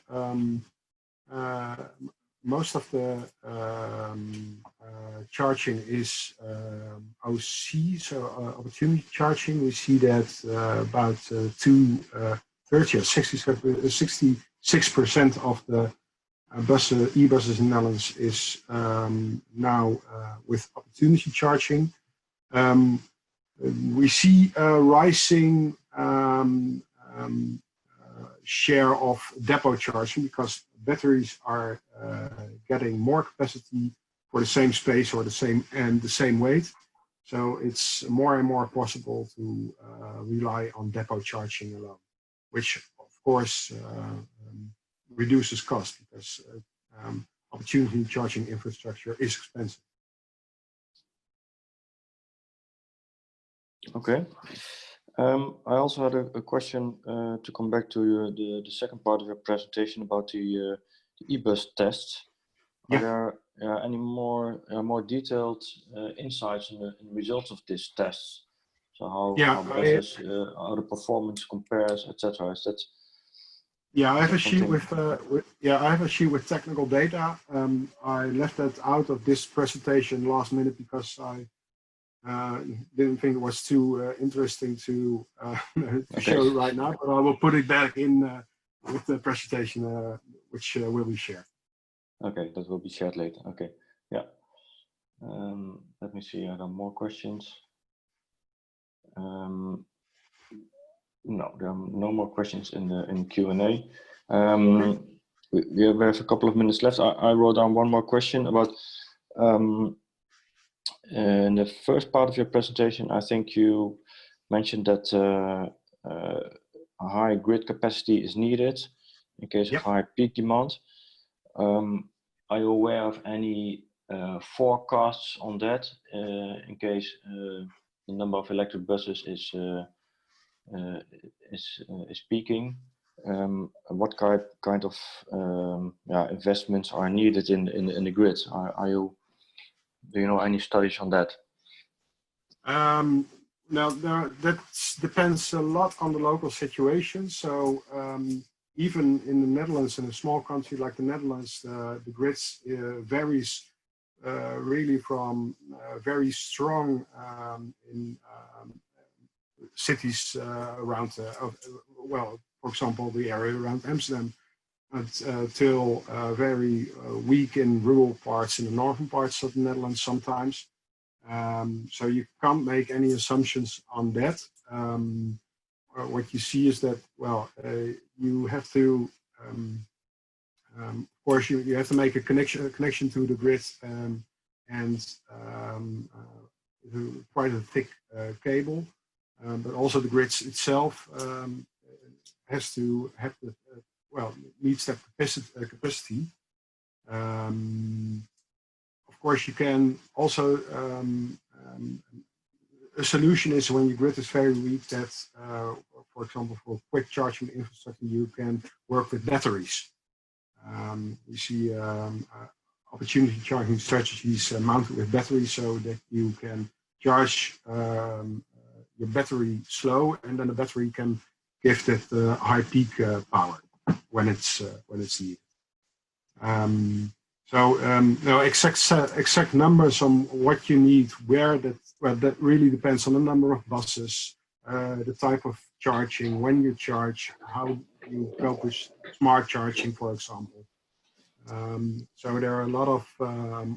charging is OC, so opportunity charging. We see that about 66% of the e-buses in the Netherlands is now with opportunity charging. We see a rising share of depot charging because batteries are getting more capacity for the same space or the same weight. So it's more and more possible to rely on depot charging alone, which of course reduces cost because opportunity charging infrastructure is expensive. Okay. I also had a question to come back to the second part of your presentation about the eBussed tests. Are there any more detailed insights in the results of these tests? So how buses, how the performance compares, etc. Is that? Yeah, I have a sheet with technical data. I left that out of this presentation last minute because I didn't think it was too interesting to show right now, but I will put it back in with the presentation, which will be shared. Okay, that will be shared later. Okay, yeah. Let me see. Are there more questions? No, there are no more questions in the Q&A. We have a couple of minutes left. I wrote down one more question about. In the first part of your presentation, I think you mentioned that a high grid capacity is needed in case of high peak demand. Are you aware of any forecasts on that in case the number of electric buses is peaking? What kind of investments are needed in the grid? Do you know any studies on that? Now, that depends a lot on the local situation. So even in the Netherlands, in a small country like the Netherlands, the grids varies really from very strong in cities around, well, for example, the area around Amsterdam, till very weak in rural parts, in the northern parts of the Netherlands sometimes. So you can't make any assumptions on that. What you see is that, well, you have to, of course, you have to make a connection to the grid and quite a thick cable, but also the grid itself has to have the needs that capacity. Of course, you can also, a solution is when your grid is very weak that, for example, for quick charging infrastructure, you can work with batteries. We see opportunity charging strategies mounted with batteries so that you can charge your battery slow, and then the battery can give that high peak power when it's needed. No exact numbers on what you need, that really depends on the number of buses, the type of charging, when you charge, how you cope with smart charging, for example. So there are a lot of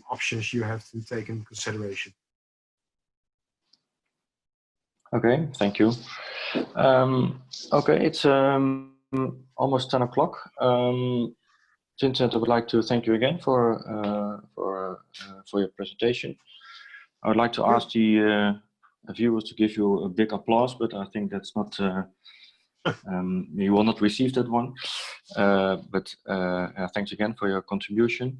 options you have to take into consideration. Okay, thank you. Okay, it's almost 10 o'clock. Vincent, I would like to thank you again for your presentation. I would like to ask the viewers to give you a big applause, but I think that's not, you will not receive that one. Thanks again for your contribution.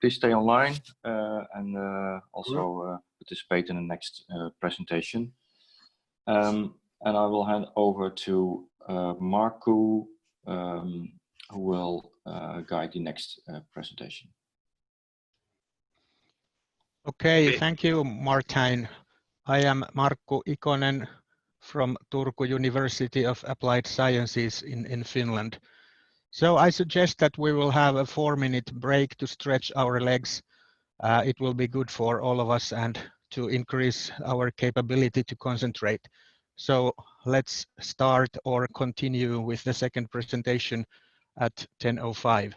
Please stay online and also participate in the next presentation. And I will hand over to Marko, who will guide the next presentation. Okay, thank you, Martijn. I am Marko Ikonen from Turku University of Applied Sciences in Finland. So I suggest that we will have a 4-minute break to stretch our legs. It will be good for all of us and to increase our capability to concentrate. So let's start or continue with the second presentation at 10:05.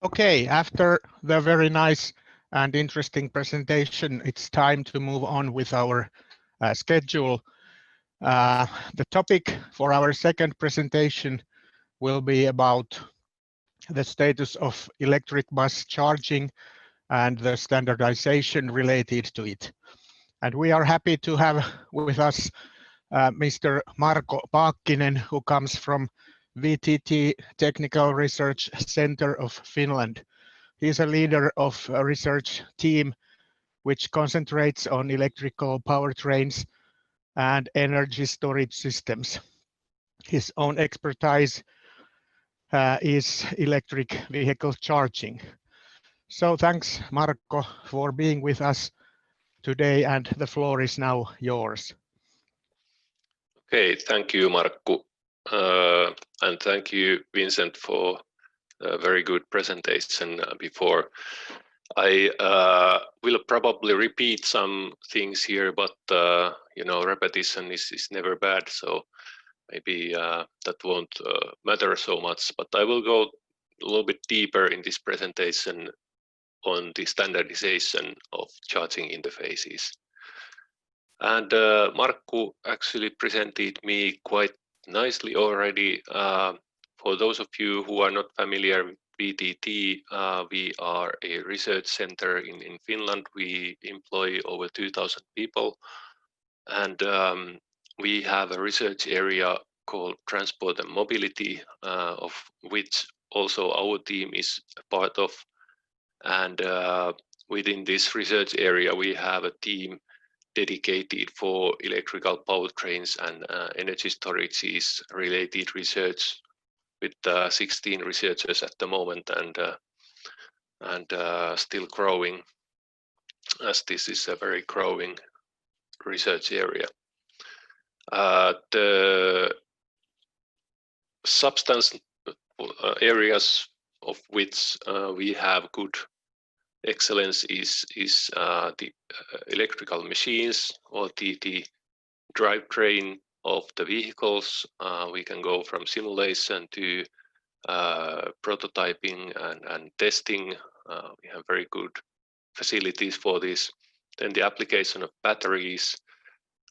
Okay, after the very nice and interesting presentation, it's time to move on with our schedule. The topic for our second presentation will be about the status of electric bus charging and the standardization related to it. And we are happy to have with us Mr. Marko Paakkinen, who comes from VTT Technical Research Center of Finland. He is a leader of a research team which concentrates on electrical powertrains and energy storage systems. His own expertise is electric vehicle charging. So thanks, Marko, for being with us today, and the floor is now yours. Okay, thank you, Marko, and thank you, Vincent, for a very good presentation before. I will probably repeat some things here, but you know, repetition is never bad, so maybe that won't matter so much. But I will go a little bit deeper in this presentation on the standardization of charging interfaces. And Marko actually presented me quite nicely already. For those of you who are not familiar with VTT, we are a research center in Finland. We employ over 2,000 people, and we have a research area called Transport and Mobility, of which also our team is a part of. And within this research area, we have a team dedicated for electrical powertrains and energy storages related research with 16 researchers at the moment, and still growing, as this is a very growing research area. The substance areas of which we have good excellence is the electrical machines, or the drivetrain of the vehicles. We can go from simulation to prototyping and testing. We have very good facilities for this. Then the application of batteries,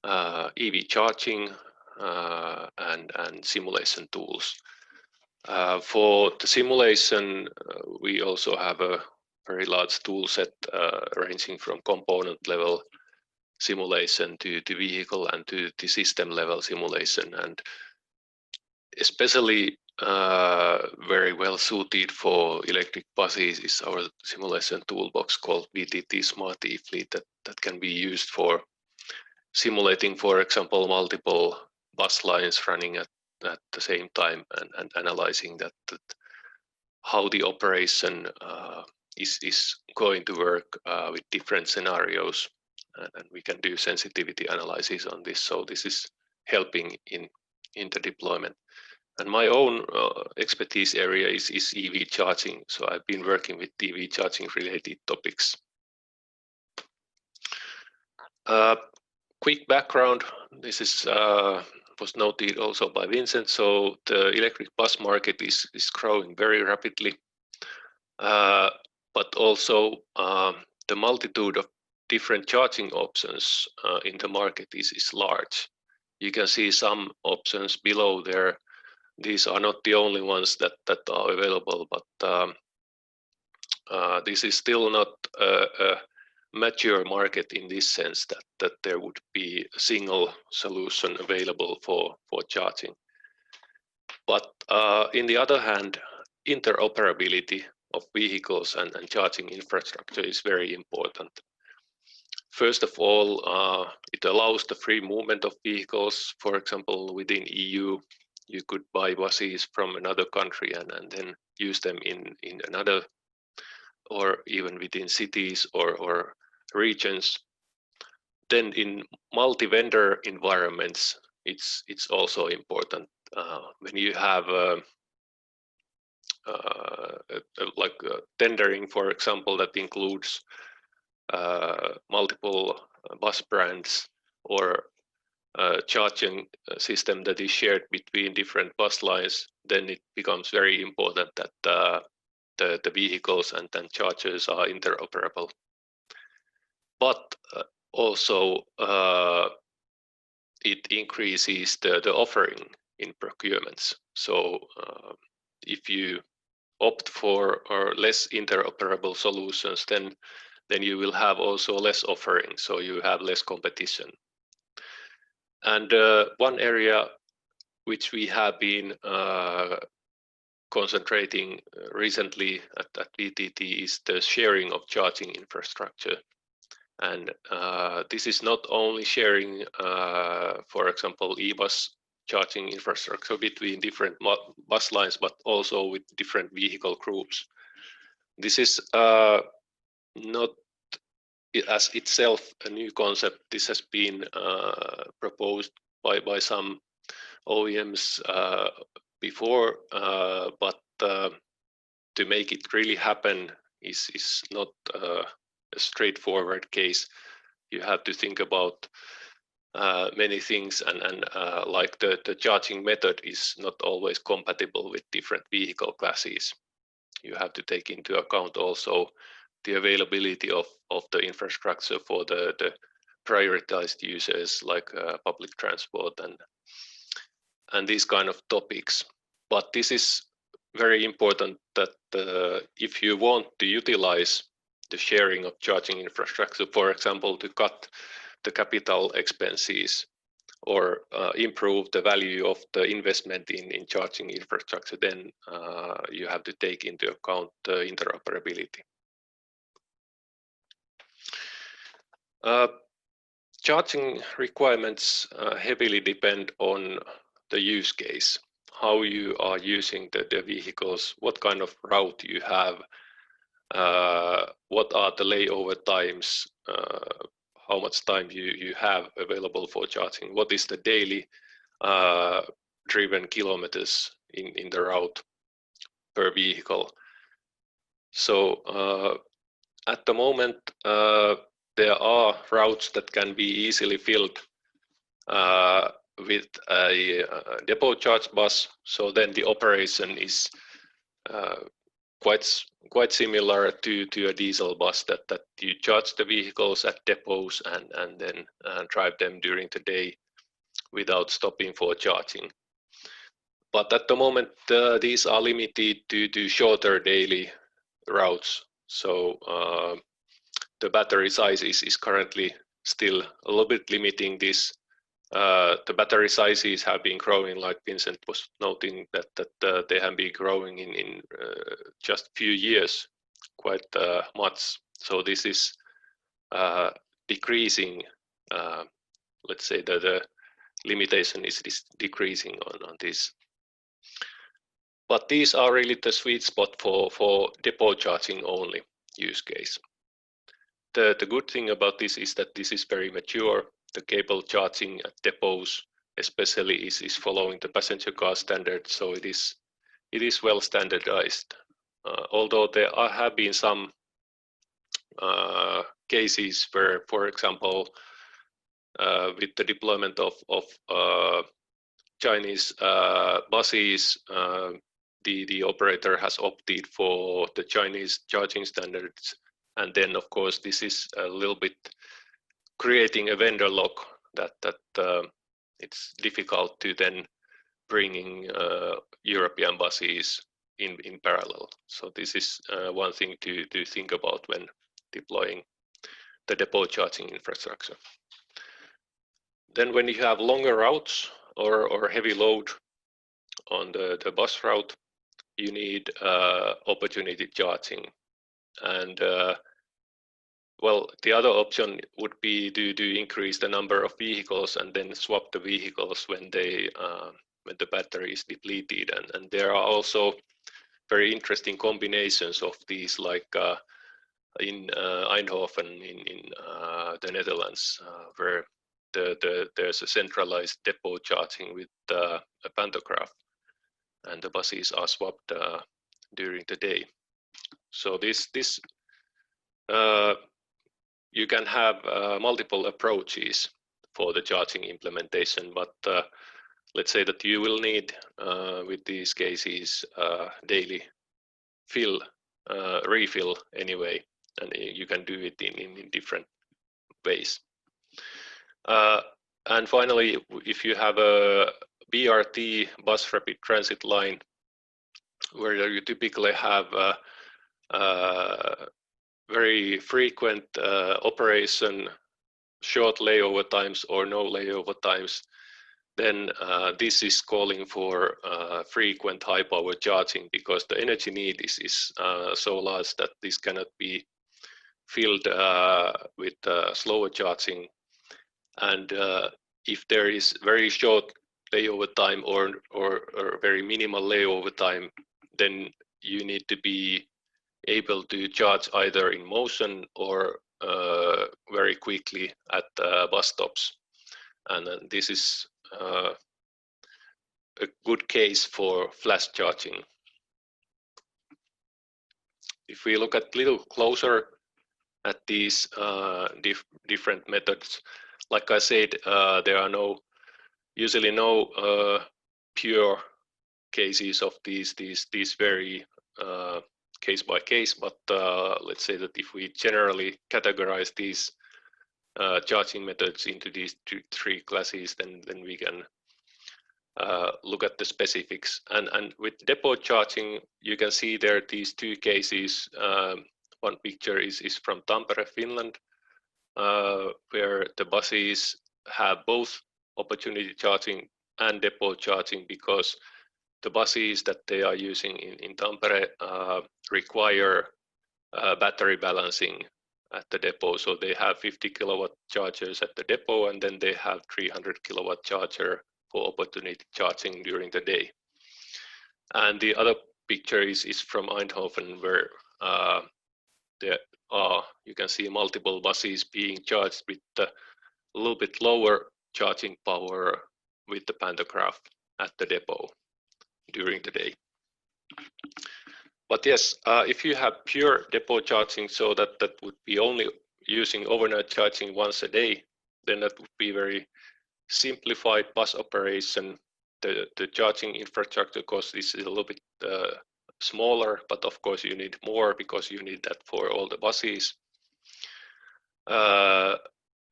EV charging, and simulation tools. For the simulation, we also have a very large tool set ranging from component level simulation to the vehicle and to the system level simulation, and especially very well suited for electric buses is our simulation toolbox called VTT Smart E-Fleet that can be used for simulating, for example, multiple bus lines running at the same time, and analyzing that how the operation is going to work with different scenarios, and we can do sensitivity analysis on this. So this is helping in the deployment. And my own expertise area is EV charging. So I've been working with EV charging related topics. Quick background. This is was noted also by Vincent. So the electric bus market is growing very rapidly, but also the multitude of different charging options in the market is large. You can see some options below there. These are not the only ones that are available, but this is still not a mature market in this sense that there would be a single solution available for charging. But in the other hand, interoperability of vehicles and charging infrastructure is very important. First of all, it allows the free movement of vehicles. For example, within EU, you could buy buses from another country and then use them in another, or even within cities or regions. Then in multi-vendor environments, it's also important. When you have like tendering, for example, that includes multiple bus brands, or charging system that is shared between different bus lines, then it becomes very important that the vehicles and then chargers are interoperable. But also it increases the offering in procurements. So if you opt for less interoperable solutions, then you will have also less offering, so you have less competition. And one area which we have been concentrating recently at VTT is the sharing of charging infrastructure. And this is not only sharing, for example, eBussed charging infrastructure between different bus lines, but also with different vehicle groups. This is not as itself a new concept. This has been proposed by some OEMs before, but to make it really happen is not a straightforward case. You have to think about many things, and like the charging method is not always compatible with different vehicle classes. You have to take into account also the availability of the infrastructure for the prioritized users, like public transport and these kind of topics. But this is very important that if you want to utilize the sharing of charging infrastructure, for example, to cut the capital expenses or improve the value of the investment in charging infrastructure, then you have to take into account the interoperability. Charging requirements heavily depend on the use case, how you are using the vehicles, what kind of route you have, what are the layover times, how much time you have available for charging, what is the daily driven kilometers in the route per vehicle. So at the moment, there are routes that can be easily filled with a depot charge bus. So then the operation is quite similar to a diesel bus, that you charge the vehicles at depots and then drive them during the day without stopping for charging. But at the moment, these are limited to shorter daily routes. So the battery size is currently still a little bit limiting this. The battery sizes have been growing, like Vincent was noting, that they have been growing in just a few years quite much. So this is decreasing. Let's say that the limitation is decreasing on this. But these are really the sweet spot for depot charging only use case. The good thing about this is that this is very mature. The cable charging at depots especially is following the passenger car standard, so it is well standardized. Although there have been some cases where, for example, with the deployment of Chinese buses, the operator has opted for the Chinese charging standards, and then of course this is a little bit creating a vendor lock that it's difficult to then bringing European buses in parallel. So this is one thing to think about when deploying the depot charging infrastructure. Then when you have longer routes or heavy load on the bus route, you need opportunity charging. And well, the other option would be to increase the number of vehicles and then swap the vehicles when the battery is depleted. And there are also very interesting combinations of these, like in Eindhoven in the Netherlands, where there's a centralized depot charging with a pantograph, and the buses are swapped during the day. So this you can have multiple approaches for the charging implementation, but let's say that you will need with these cases daily fill refill anyway, and you can do it in different ways. And finally, if you have a BRT, bus rapid transit line, where you typically have very frequent operation, short layover times or no layover times, then this is calling for frequent high power charging, because the energy need is so large that this cannot be filled with slower charging. And if there is very short layover time or very minimal layover time, then you need to be able to charge either in motion or very quickly at bus stops. And this is a good case for flash charging. If we look at a little closer at these different methods, like I said, there are usually no pure cases of these vary case by case, but let's say that if we generally categorize these charging methods into these three classes, then we can look at the specifics. And with depot charging, you can see there these two cases. One picture is from Tampere, Finland, where the buses have both opportunity charging and depot charging, because the buses that they are using in Tampere require battery balancing at the depot. So they have 50 kilowatt chargers at the depot, and then they have 300 kilowatt charger for opportunity charging during the day. And the other picture is from Eindhoven, where there are, you can see multiple buses being charged with a little bit lower charging power with the pantograph at the depot during the day. But yes, if you have pure depot charging, so that would be only using overnight charging once a day, then that would be very simplified bus operation. The charging infrastructure cost is a little bit smaller, but of course you need more because you need that for all the buses.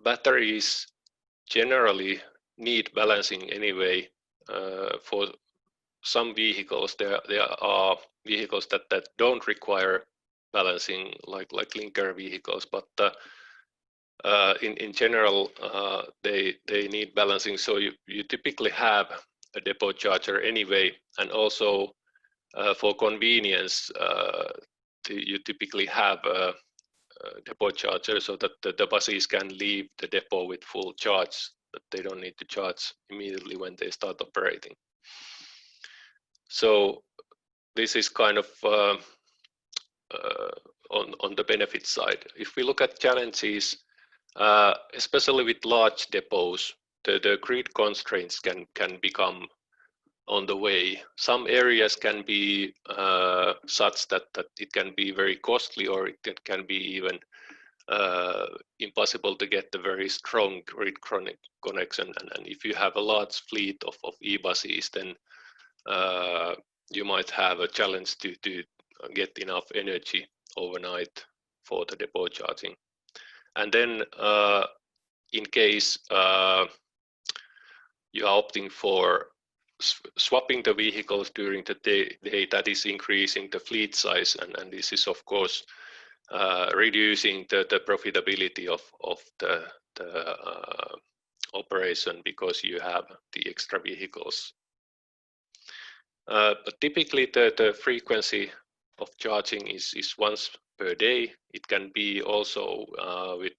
Batteries generally need balancing anyway. For some vehicles, there are vehicles that don't require balancing, like linker vehicles, but in general they need balancing. So you typically have a depot charger anyway, and also for convenience you typically have a depot charger so that the buses can leave the depot with full charge, that they don't need to charge immediately when they start operating. So this is kind of on the benefit side. If we look at challenges, especially with large depots, the grid constraints can become on the way. Some areas can be such that it can be very costly, or it can be even impossible to get the very strong grid connection. And if you have a large fleet of eBuses, then you might have a challenge to get enough energy overnight for the depot charging. And then in case you are opting for swapping the vehicles during the day, that is increasing the fleet size, and this is of course reducing the profitability of the operation, because you have the extra vehicles. But typically the frequency of charging is once per day. It can be also with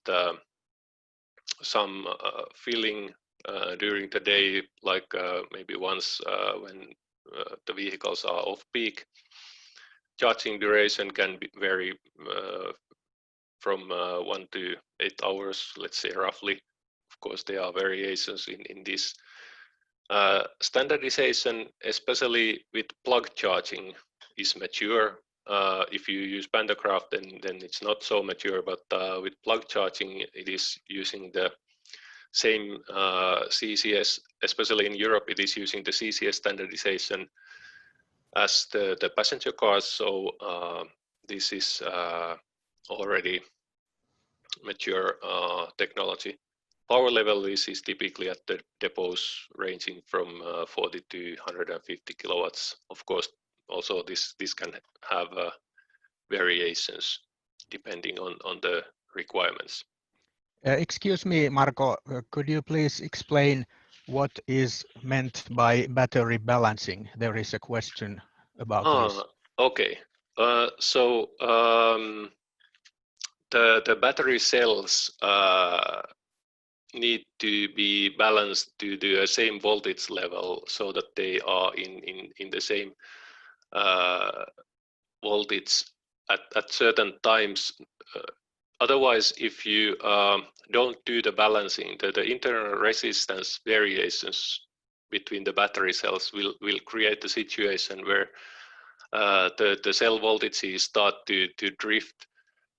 some filling during the day, like maybe once when the vehicles are off peak. Charging duration can vary from 1 to 8 hours, let's say roughly. Of course, there are variations in this. Standardization, especially with plug charging, is mature. If you use pantograph, then it's not so mature, but with plug charging, it is using the same CCS, especially in Europe, it is using the CCS standardization as the passenger cars. So this is already mature technology. Power level is typically at the depots ranging from 40 to 150 kilowatts. Of course, also this can have variations depending on the requirements. Excuse me, Marko, could you please explain what is meant by battery balancing? There is a question about this. Okay. So the battery cells need to be balanced to the same voltage level so that they are in the same voltage at certain times. Otherwise, if you don't do the balancing, the internal resistance variations between the battery cells will create a situation where the cell voltages start to drift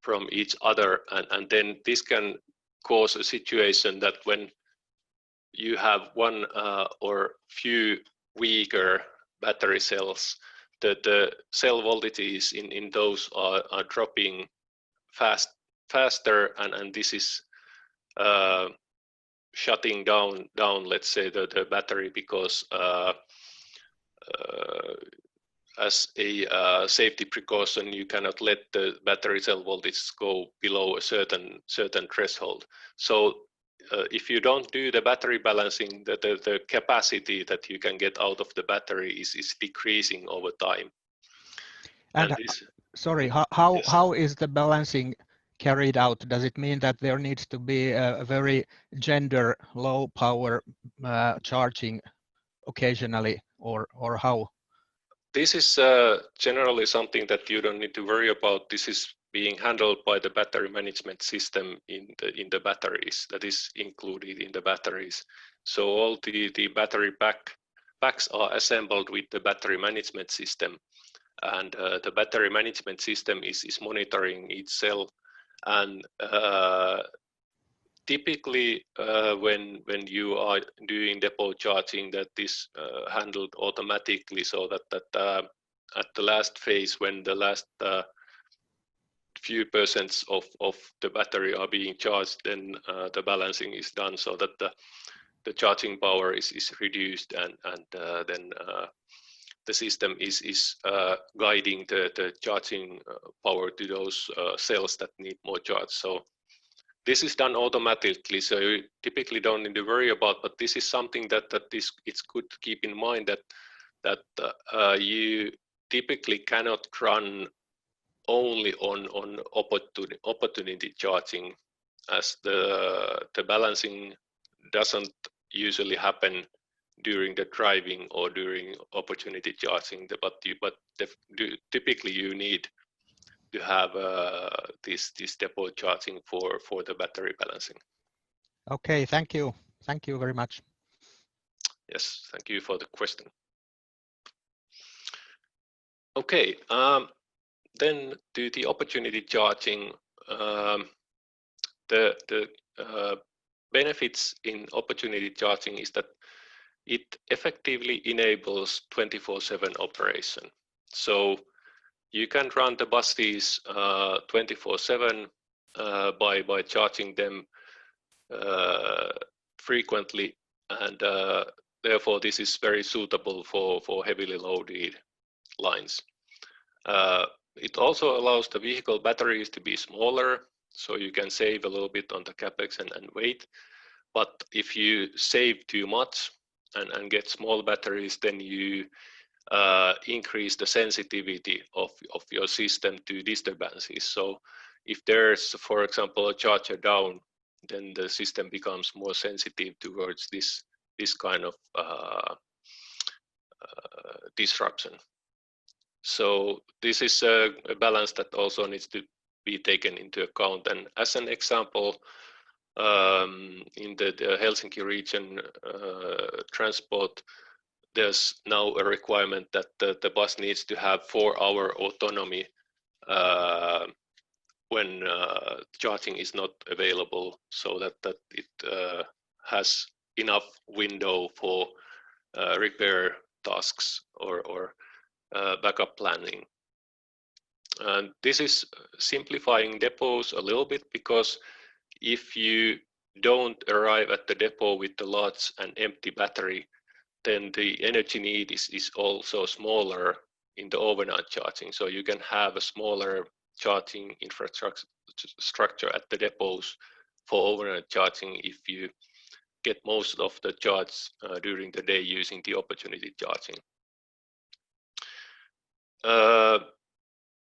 from each other, and then this can cause a situation that when you have one or few weaker battery cells, the cell voltages in those are dropping faster, and this is shutting down, let's say, the battery, because as a safety precaution, you cannot let the battery cell voltage go below a certain threshold. So if you don't do the battery balancing, the capacity that you can get out of the battery is decreasing over time. And this, sorry, yes. how is the balancing carried out? Does it mean that there needs to be a very gender low power charging occasionally, or how? This is generally something that you don't need to worry about. This is being handled by the battery management system in the batteries, that is included in the batteries. So all the battery packs are assembled with the battery management system, and the battery management system is monitoring each cell. And typically when you are doing depot charging, that is handled automatically, so that at the last phase, when the last few percents of the battery are being charged, then the balancing is done so that the charging power is reduced, and then the system is guiding the charging power to those cells that need more charge. So this is done automatically, so you typically don't need to worry about, but this is something that it's good to keep in mind, that you typically cannot run only on opportunity charging, as the balancing doesn't usually happen during the driving or during opportunity charging, but typically you need to have this depot charging for the battery balancing. Okay, thank you very much. Yes, thank you for the question. Okay, then to the opportunity charging. The benefits in opportunity charging is that it effectively enables 24/7 operation. So you can run the buses 24/7 by charging them frequently, and therefore this is very suitable for heavily loaded lines. It also allows the vehicle batteries to be smaller, so you can save a little bit on the capex and weight. But if you save too much and get small batteries, then you increase the sensitivity of your system to disturbances. So if there's, for example, a charger down, then the system becomes more sensitive towards this kind of disruption. So this is a balance that also needs to be taken into account. And as an example, in the Helsinki region transport, there's now a requirement that the bus needs to have 4-hour autonomy when charging is not available, so that it has enough window for repair tasks or backup planning. And this is simplifying depots a little bit, because if you don't arrive at the depot with the large and empty battery, then the energy need is also smaller in the overnight charging. So you can have a smaller charging infrastructure at the depots for overnight charging if you get most of the charge during the day using the opportunity charging.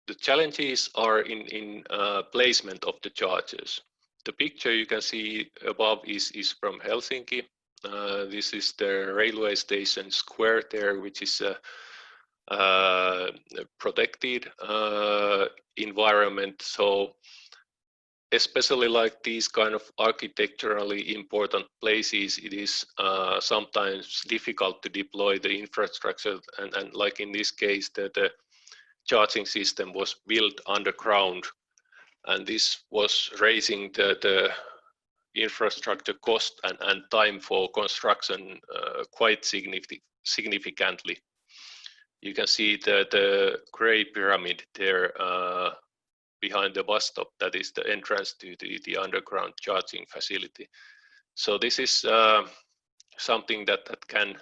The challenges are in placement of the chargers. The picture you can see above is from Helsinki. This is the railway station square there, which is a protected environment. So especially like these kind of architecturally important places, it is sometimes difficult to deploy the infrastructure. And like in this case, the charging system was built underground, and this was raising the infrastructure cost and time for construction quite significantly. You can see the gray pyramid there behind the bus stop. That is the entrance to the underground charging facility. So this is something that can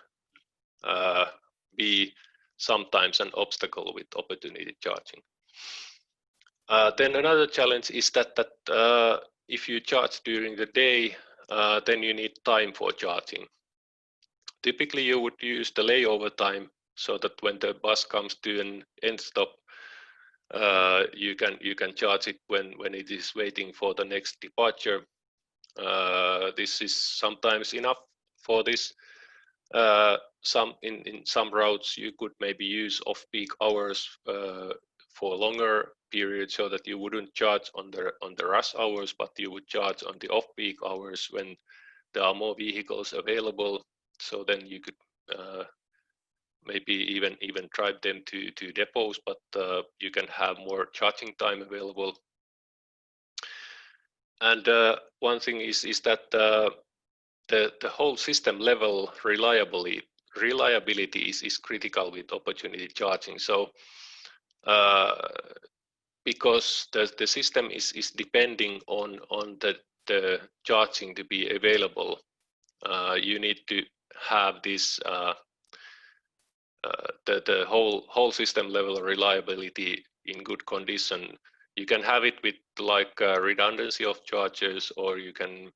be sometimes an obstacle with opportunity charging. Then another challenge is that if you charge during the day, then you need time for charging. Typically, you would use the layover time so that when the bus comes to an end stop, you can charge it when it is waiting for the next departure. This is sometimes enough for this. In some routes, you could maybe use off-peak hours for longer periods, so that you wouldn't charge on the rush hours, but you would charge on the off-peak hours when there are more vehicles available. So then you could maybe even drive them to depots, but you can have more charging time available. And one thing is that the whole system level reliability is critical with opportunity charging. So because the system is depending on the charging to be available, you need to have this the whole system level reliability in good condition. You can have it with like redundancy of chargers, or you can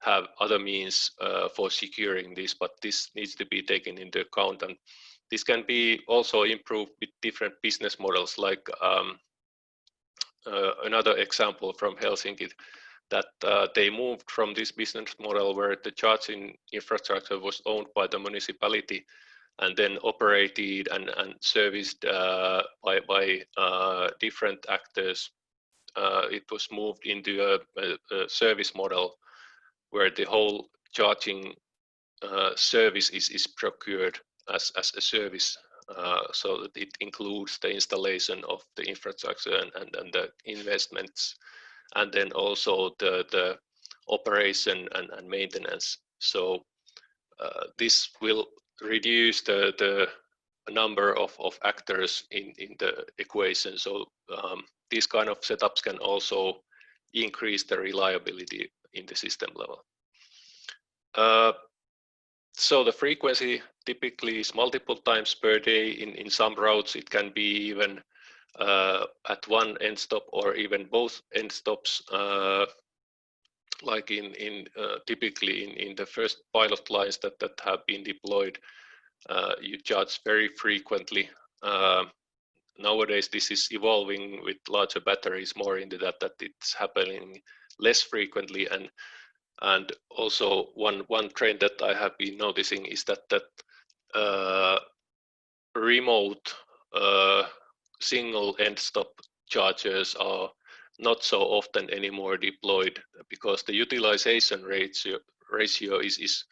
have other means for securing this, but this needs to be taken into account. And this can be also improved with different business models, like another example from Helsinki, that they moved from this business model where the charging infrastructure was owned by the municipality and then operated and serviced by different actors. It was moved into a service model where the whole charging service is procured as a service, so that it includes the installation of the infrastructure and the investments, and then also the operation and maintenance. So this will reduce the number of actors in the equation. So these kind of setups can also increase the reliability in the system level. So the frequency typically is multiple times per day. In some routes, it can be even at one end stop or even both end stops. Like typically in the first pilot lines that have been deployed, you charge very frequently. Nowadays, this is evolving with larger batteries more into that it's happening less frequently. And also one trend that I have been noticing is that remote single end stop chargers are not so often anymore deployed, because the utilization ratio is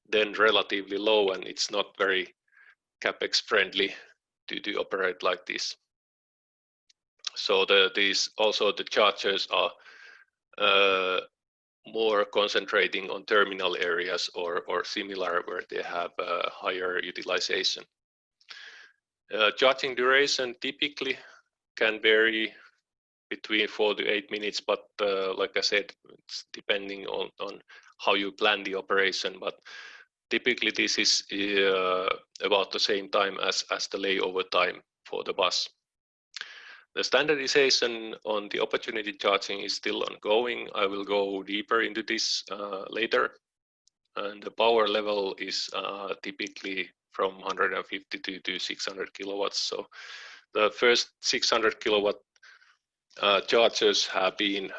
then relatively low, and it's not very capex friendly to operate like this. So the chargers are more concentrating on terminal areas or similar, where they have higher utilization. Charging duration typically can vary between 4 to 8 minutes, but like I said, it's depending on how you plan the operation. But typically this is about the same time as the layover time for the bus. The standardization on the opportunity charging is still ongoing. I will go deeper into this later. And the power level is typically from 150 to 600 kilowatts. So the first 600 kilowatt chargers have been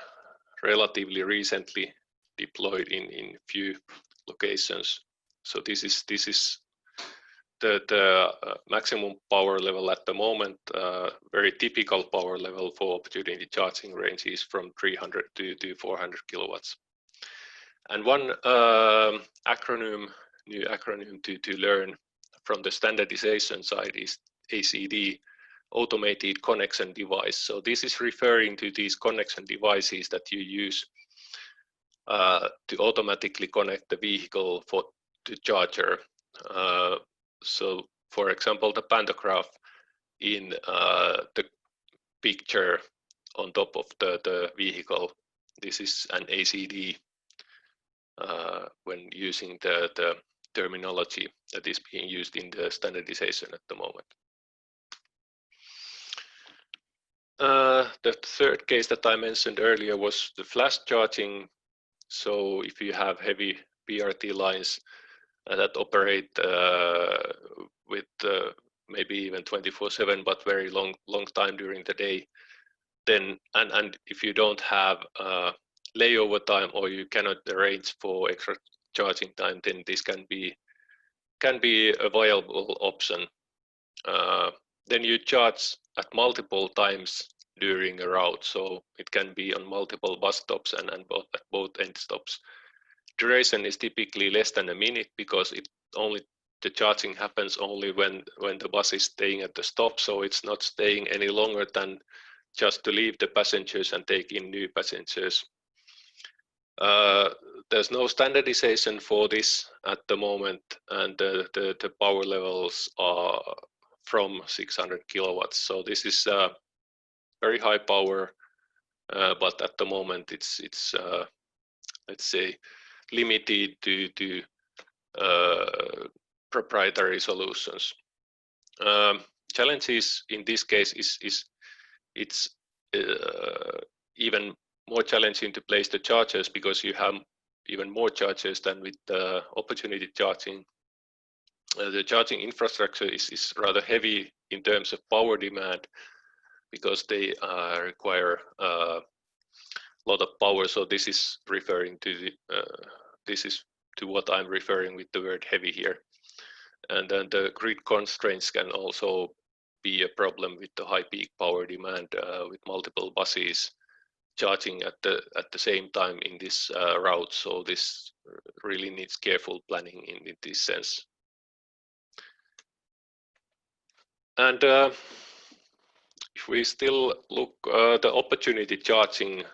relatively recently deployed in few locations. So this is the maximum power level at the moment. Very typical power level for opportunity charging ranges from 300 to 400 kilowatts. And one new acronym to learn from the standardization side is ACD, Automated Connection Device. So this is referring to these connection devices that you use to automatically connect the vehicle to charger. So for example, the pantograph in the picture on top of the vehicle, this is an ACD when using the terminology that is being used in the standardization at the moment. The third case that I mentioned earlier was the flash charging. So if you have heavy BRT lines that operate with maybe even 24/7, but very long time during the day, then and if you don't have layover time or you cannot arrange for extra charging time, then this can be a viable option. Then you charge at multiple times during a route, so it can be on multiple bus stops and at both end stops. Duration is typically less than a minute because the charging happens only when the bus is staying at the stop, so it's not staying any longer than just to leave the passengers and take in new passengers. There's no standardization for this at the moment, and the power levels are from 600 kilowatts. So this is very high power, but at the moment it's let's say limited to proprietary solutions. Challenges in this case is it's even more challenging to place the chargers because you have even more chargers than with the opportunity charging. The charging infrastructure is rather heavy in terms of power demand because they require a lot of power. So this is referring to what I'm referring with the word heavy here. And then the grid constraints can also be a problem with the high peak power demand with multiple buses charging at the same time in this route. So this really needs careful planning in this sense. And if we still look the opportunity charging,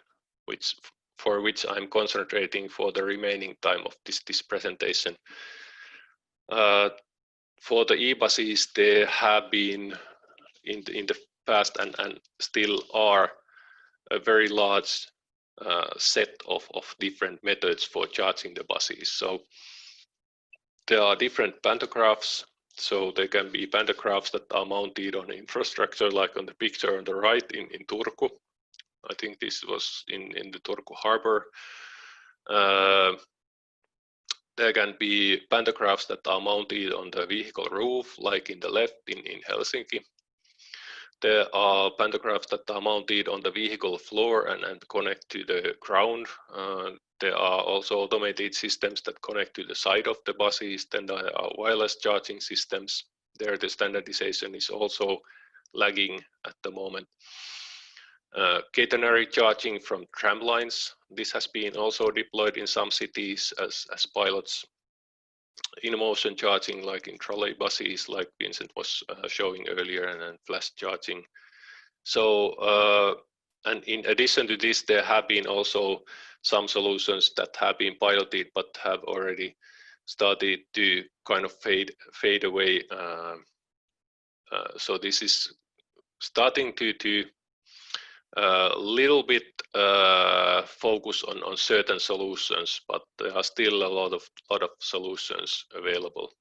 for which I'm concentrating for the remaining time of this presentation. For the e-buses, there have been in the past and still are a very large set of different methods for charging the buses. So there are different pantographs. So there can be pantographs that are mounted on infrastructure, like on the picture on the right in Turku. I think this was in the Turku harbor. There can be pantographs that are mounted on the vehicle roof, like in the left in Helsinki. There are pantographs that are mounted on the vehicle floor and connect to the ground. There are also automated systems that connect to the side of the buses. Then there are wireless charging systems. There the standardization is also lagging at the moment. Catenary charging from tram lines. This has been also deployed in some cities as pilots. In-motion charging, like in trolley buses, like Vincent was showing earlier, and then flash charging. So, and in addition to this, there have been also some solutions that have been piloted, but have already started to kind of fade away. So this is starting to little bit focus on certain solutions, but there are still a lot of solutions available.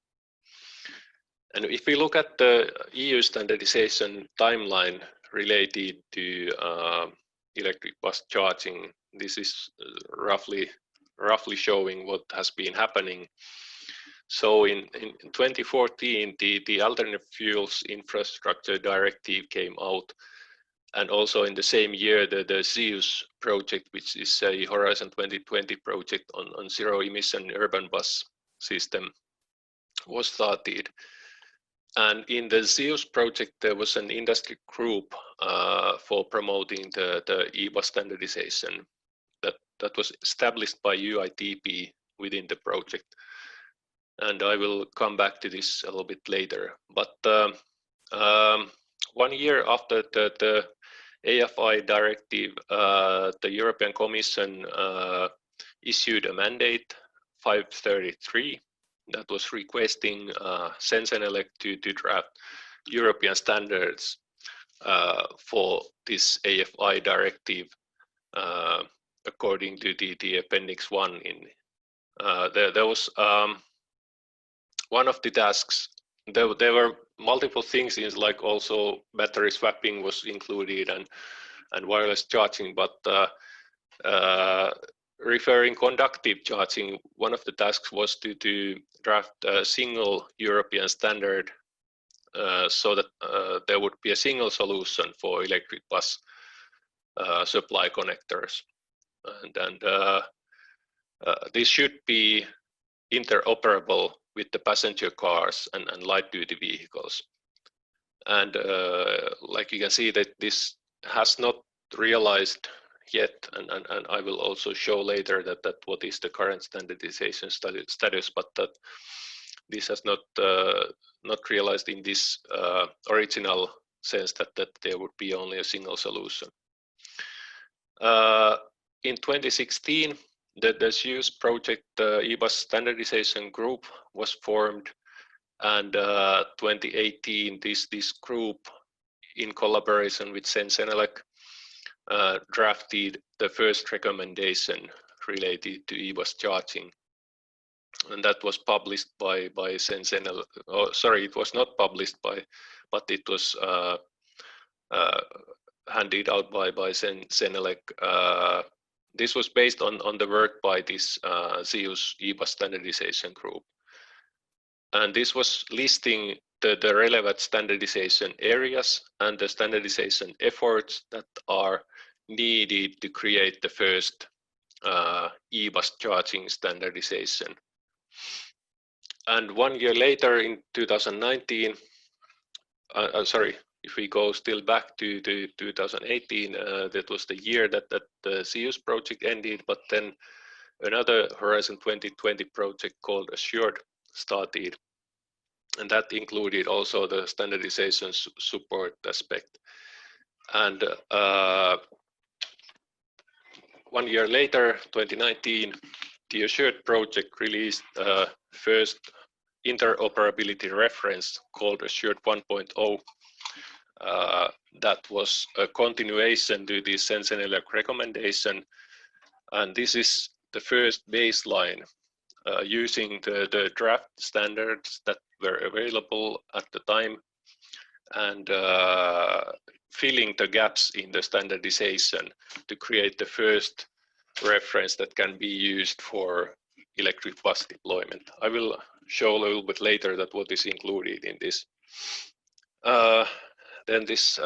And if we look at the EU standardization timeline related to electric bus charging, this is roughly showing what has been happening. So in 2014, the Alternative Fuels Infrastructure Directive came out, and also in the same year the ZEUS project, which is a Horizon 2020 project on zero emission urban bus system, was started. And in the ZEUS project, there was an industry group for promoting the eBus standardization that was established by UITP within the project. And I will come back to this a little bit later. But 1 year after the AFI directive, the European Commission issued a mandate 533 that was requesting Sensenelec to draft European standards for this AFI directive according to the Appendix 1. There was one of the tasks. There were multiple things, like also battery swapping was included and wireless charging, but referring conductive charging, one of the tasks was to draft a single European standard so that there would be a single solution for electric bus supply connectors. And this should be interoperable with the passenger cars and light duty vehicles. And like you can see that this has not realized yet, and I will also show later that what is the current standardization status, but that this has not realized in this original sense that there would be only a single solution. In 2016, the ZEUS project, the eBus standardization group, was formed, and 2018 this group, in collaboration with Sensenelec, drafted the first recommendation related to eBus charging, and that was published by Sensenelec. Oh, sorry, it was not published by, but it was handed out by Sensenelec. This was based on the work by this ZEUS eBus standardization group, and this was listing the relevant standardization areas and the standardization efforts that are needed to create the first eBus charging standardization. And 1 year later, in 2019, sorry, if we go still back to 2018, that was the year that the ZEUS project ended, but then another Horizon 2020 project called Assured started, and that included also the standardization support aspect. And 1 year later, 2019, the Assured project released first interoperability reference called Assured 1.0. That was a continuation to the Sensenelec recommendation, and this is the first baseline using the draft standards that were available at the time, and filling the gaps in the standardization to create the first reference that can be used for electric bus deployment. I will show a little bit later that what is included in this. Then this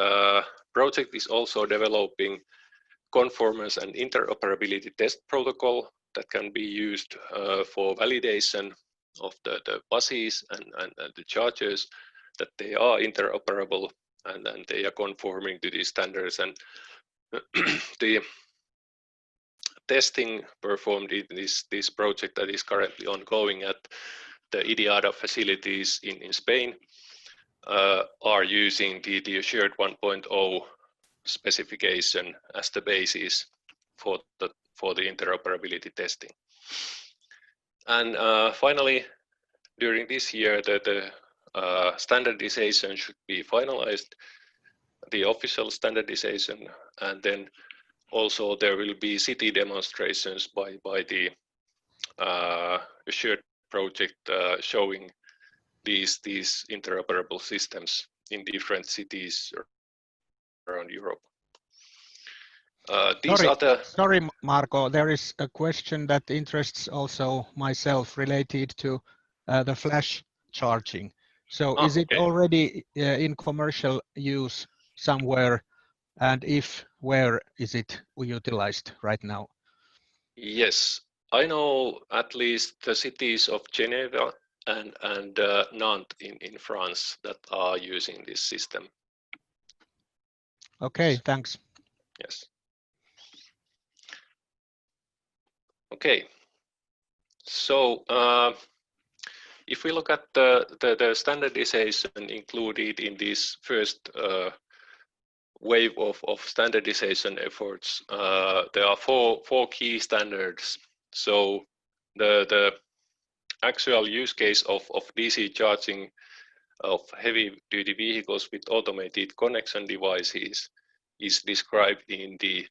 project is also developing conformance and interoperability test protocol that can be used for validation of the buses and the chargers, that they are interoperable and they are conforming to these standards. And the testing performed in this project that is currently ongoing at the IDIADA facilities in Spain are using the Assured 1.0 specification as the basis for the interoperability testing. And finally, during this year, the standardization should be finalized. The official standardization and then also there will be city demonstrations by the shared project showing these interoperable systems in different cities around Europe. Sorry, Marko, there is a question that interests also myself related to the flash charging. So is it already in commercial use somewhere, and if where is it utilized right now? Yes, I know at least the cities of Geneva and Nantes in France that are using this system. Okay, thanks. Yes. Okay. So if we look at the standardization included in this first wave of standardization efforts, there are four key standards. So the actual use case of DC charging of heavy-duty vehicles with automated connection devices is described in the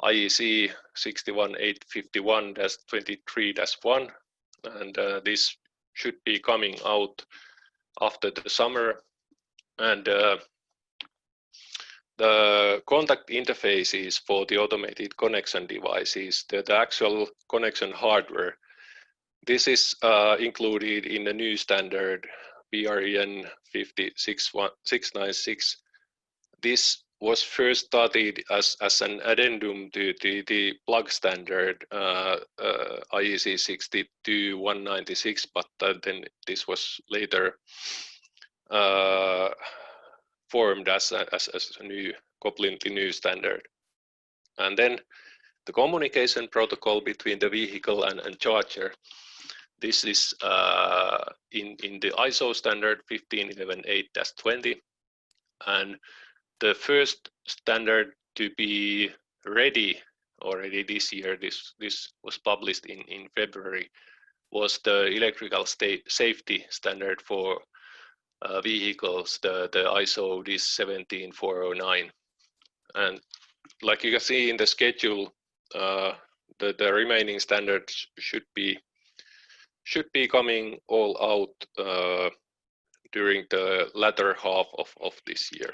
IEC 61851-23-1, and this should be coming out after the summer. And the contact interfaces for the automated connection devices, the actual connection hardware, this is included in the new standard BREN 56696. This was first started as an addendum to the plug standard IEC 62196, but then this was later formed as a new, completely new standard. And then the communication protocol between the vehicle and charger. This is in the ISO standard 15118-20, and the first standard to be ready already this year, this was published in February, was the electrical safety standard for vehicles, the ISO 17409. And like you can see in the schedule, the remaining standards should be coming all out during the latter half of this year.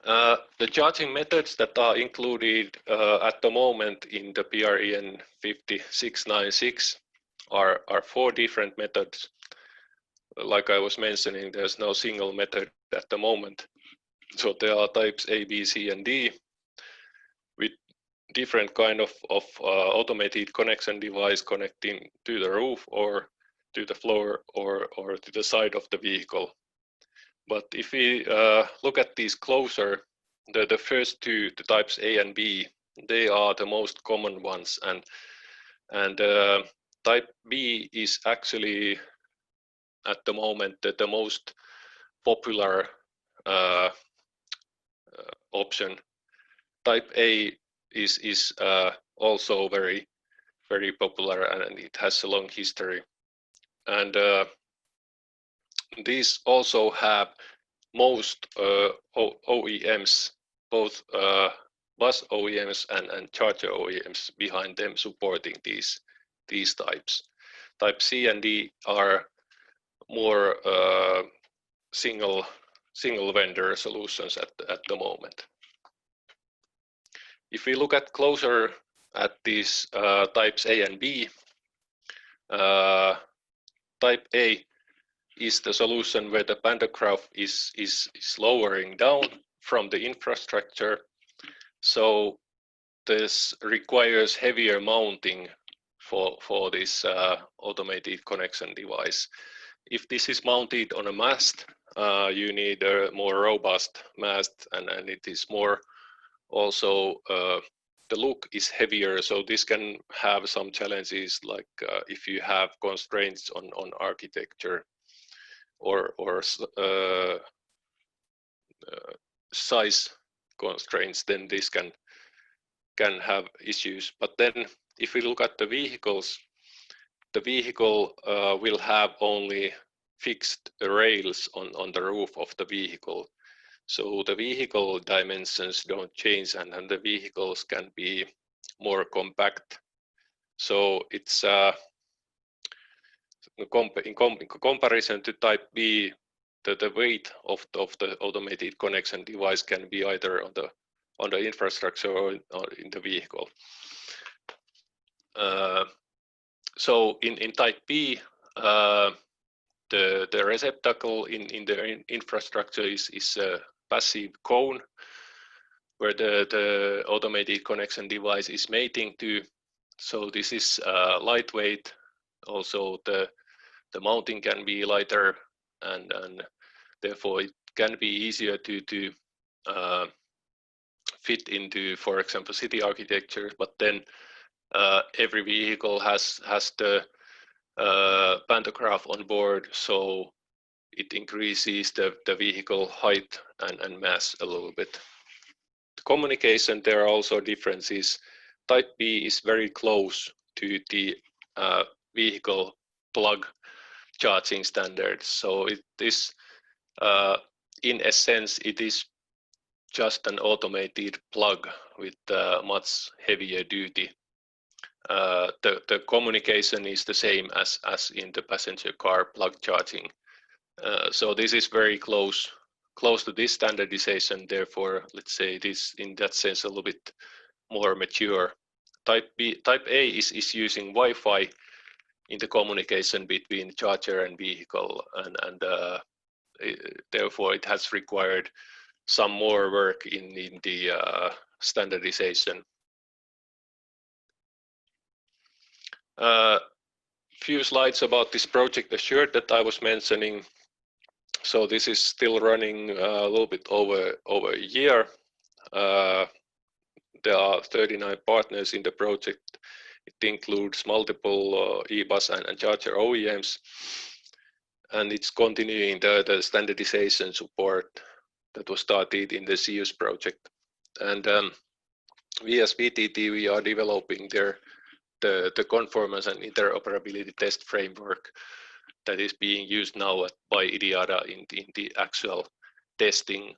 The charging methods that are included at the moment in the BREN 5696 are 4 different methods. Like I was mentioning, there's no single method at the moment. So there are types A, B, C, and D with different kind of automated connection device connecting to the roof or to the floor or to the side of the vehicle. But if we look at these closer, the first two, the types A and B, they are the most common ones, and type B is actually at the moment the most popular option. Type A is also very popular, and it has a long history. And these also have most OEMs, both bus OEMs and charger OEMs behind them supporting these types. Type C and D are more single vendor solutions at the moment. If we look at closer at these types A and B, type A is the solution where the pantograph is lowering down from the infrastructure. So this requires heavier mounting for this automated connection device. If this is mounted on a mast, you need a more robust mast, and it is more also the look is heavier, so this can have some challenges, like if you have constraints on architecture or size constraints, then this can have issues. But then if we look at the vehicles, the vehicle will have only fixed rails on the roof of the vehicle. So the vehicle dimensions don't change, and the vehicles can be more compact. So it's in comparison to type B, the weight of the automated connection device can be either on the infrastructure or in the vehicle. So in type B, the receptacle in the infrastructure is a passive cone where the automated connection device is mating to. So this is lightweight. Also the mounting can be lighter, and therefore it can be easier to fit into, for example, city architecture. But then every vehicle has the pantograph on board, so it increases the vehicle height and mass a little bit. The communication, there are also differences. Type B is very close to the vehicle plug charging standards. So it is, in essence, it is just an automated plug with much heavier duty. The communication is the same as in the passenger car plug charging. So this is very close to this standardization. Therefore, let's say this in that sense a little bit more mature. Type A is using Wi-Fi in the communication between charger and vehicle, and therefore it has required some more work in the standardization. Few slides about this project Assured that I was mentioning. So this is still running a little bit over a year. There are 39 partners in the project. It includes multiple eBus and charger OEMs, and it's continuing the standardization support that was started in the CUS project. And we as VTT, we are developing the conformance and interoperability test framework that is being used now by IDIADA in the actual testing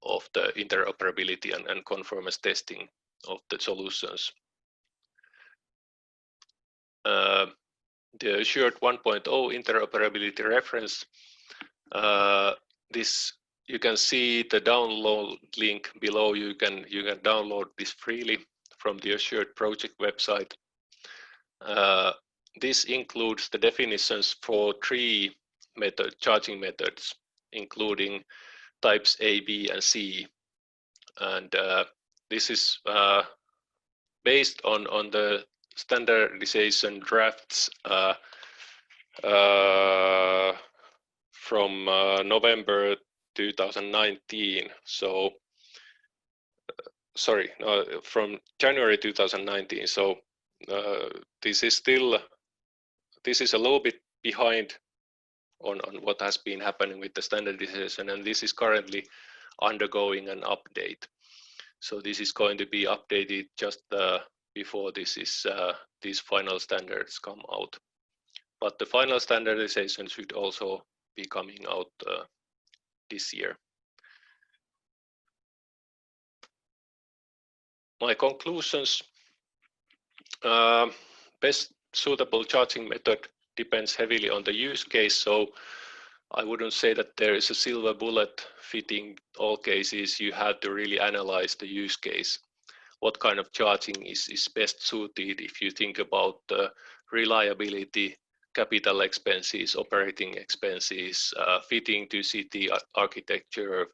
of the interoperability and conformance testing of the solutions. The Assured 1.0 interoperability reference, this you can see the download link below. You can download this freely from the Assured project website. This includes the definitions for 3 charging methods, including types A, B, and C. And this is based on the standardization drafts from November 2019. So, sorry, from January 2019. So this is a little bit behind on what has been happening with the standardization, and this is currently undergoing an update. So this is going to be updated just before these final standards come out. But the final standardization should also be coming out this year. My conclusions: best suitable charging method depends heavily on the use case. So I wouldn't say that there is a silver bullet fitting all cases. You have to really analyze the use case. What kind of charging is best suited if you think about the reliability, capital expenses, operating expenses, fitting to city architecture,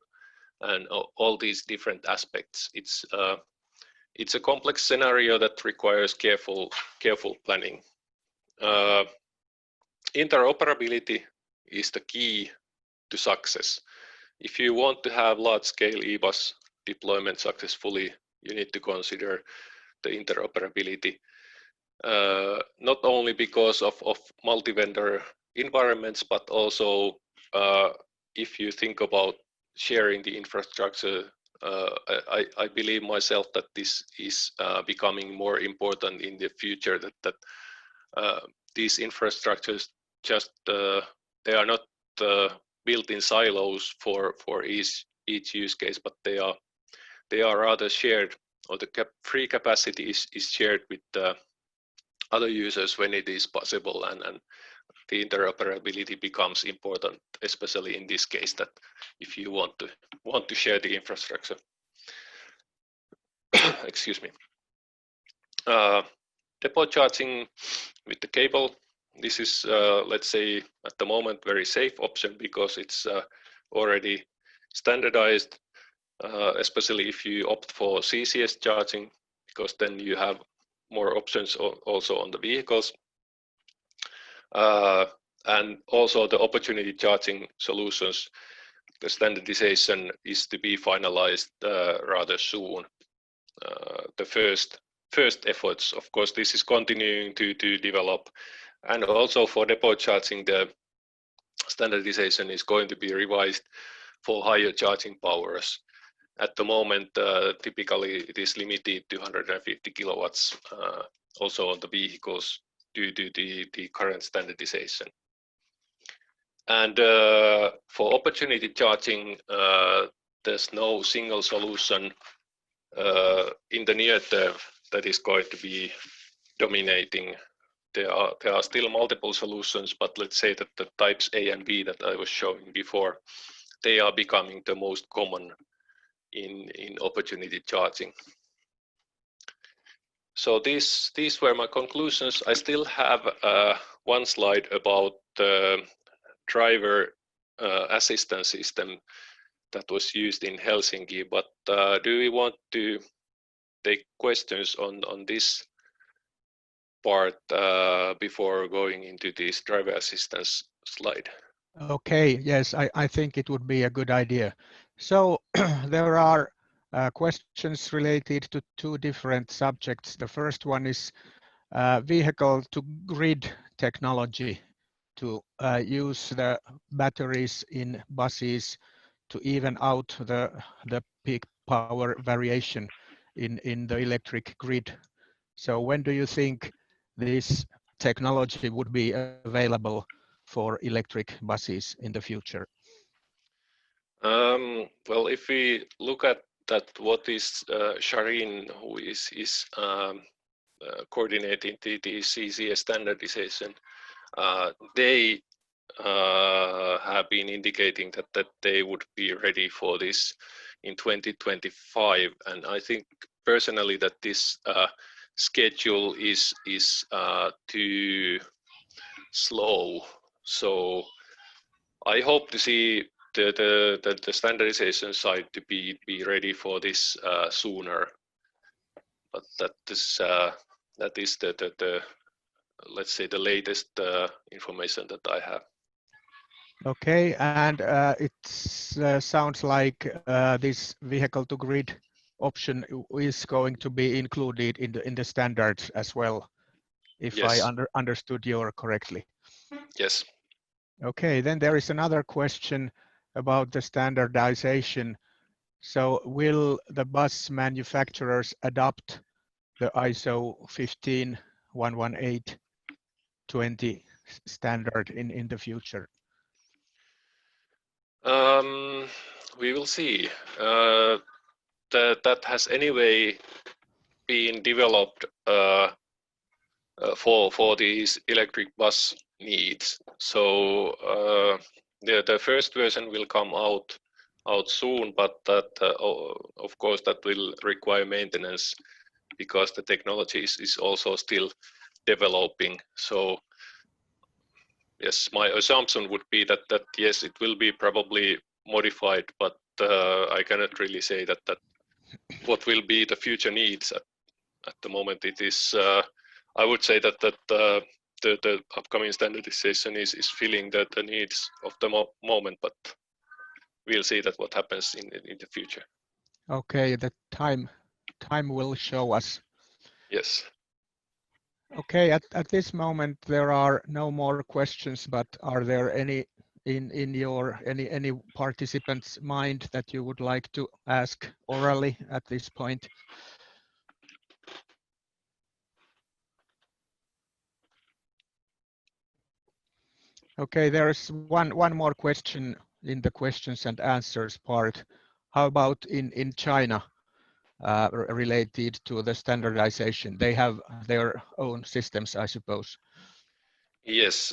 and all these different aspects. It's a complex scenario that requires careful planning. Interoperability is the key to success. If you want to have large-scale eBus deployment successfully, you need to consider the interoperability, not only because of multi-vendor environments, but also if you think about sharing the infrastructure. I believe myself that this is becoming more important in the future, that these infrastructures just they are not built in silos for ease each use case, but they are rather shared, or the free capacity is shared with other users when it is possible, and the interoperability becomes important, especially in this case, that if you want to share the infrastructure. Excuse me. Depot charging with the cable. This is, let's say, at the moment, very safe option because it's already standardized, especially if you opt for CCS charging, because then you have more options also on the vehicles. And also the opportunity charging solutions, the standardization is to be finalized rather soon. The first efforts, of course, this is continuing to develop, and also for depot charging, the standardization is going to be revised for higher charging powers. At the moment, typically it is limited to 150 kilowatts, also on the vehicles due to the current standardization. And for opportunity charging, there's no single solution in the near term that is going to be dominating. There are still multiple solutions, but let's say that the types A and B that I was showing before, they are becoming the most common in opportunity charging. So these were my conclusions. I still have one slide about the driver assistance system that was used in Helsinki, but do we want to take questions on this part before going into this driver assistance slide? Okay, yes, I think it would be a good idea. So there are questions related to two different subjects. The first one is vehicle to grid technology, to use the batteries in buses to even out the peak power variation in the electric grid. So when do you think this technology would be available for electric buses in the future? Well, if we look at that, what is Sharin, who is coordinating the CCS standardization, they have been indicating that they would be ready for this in 2025, and I think personally that this schedule is too slow. So I hope to see the standardization side to be ready for this sooner, but that is the let's say the latest information that I have. Okay, and it sounds like this vehicle to grid option is going to be included in the standards as well, if Yes. I understood you correctly. Yes. Okay, then there is another question about the standardization. So will the bus manufacturers adopt the ISO 15118-20 standard in the future? We will see. That has anyway been developed for these electric bus needs. So the first version will come out soon, but that of course that will require maintenance because the technology is also still developing. So yes, my assumption would be that yes, it will be probably modified, but I cannot really say that what will be the future needs at the moment. It is I would say that the upcoming standardization is filling the needs of the moment, but we'll see that what happens in the future. Okay, the time will show us. Yes. Okay, at this moment there are no more questions, but are there any in your any participant's mind that you would like to ask orally at this point? Okay, there is one more question in the questions and answers part. how about in China related to the standardization? They have their own systems, I suppose. Yes,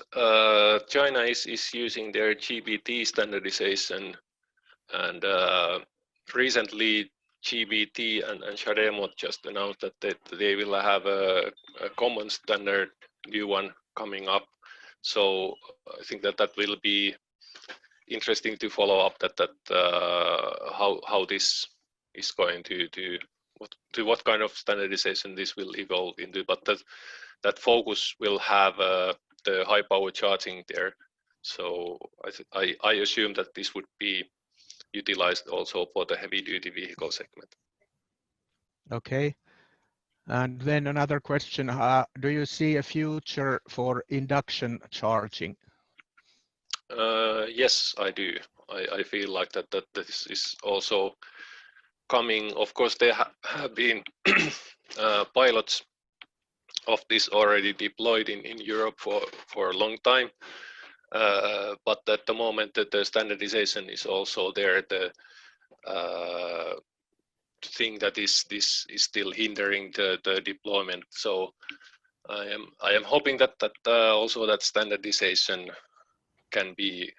China is using their GBT standardization, and recently GBT and Shademo just announced that they will have a common standard, new one coming up. So I think that will be interesting to follow up how this is going to what kind of standardization this will evolve into, but that focus will have the high power charging there. So I assume that this would be utilized also for the heavy duty vehicle segment. Okay. And then another question, do you see a future for induction charging? Yes, I do. I feel like that this is also coming. Of course, there have been pilots of this already deployed in Europe for a long time. But at the moment that the standardization is also there, the thing that is still hindering the deployment. So I am hoping that also that standardization can be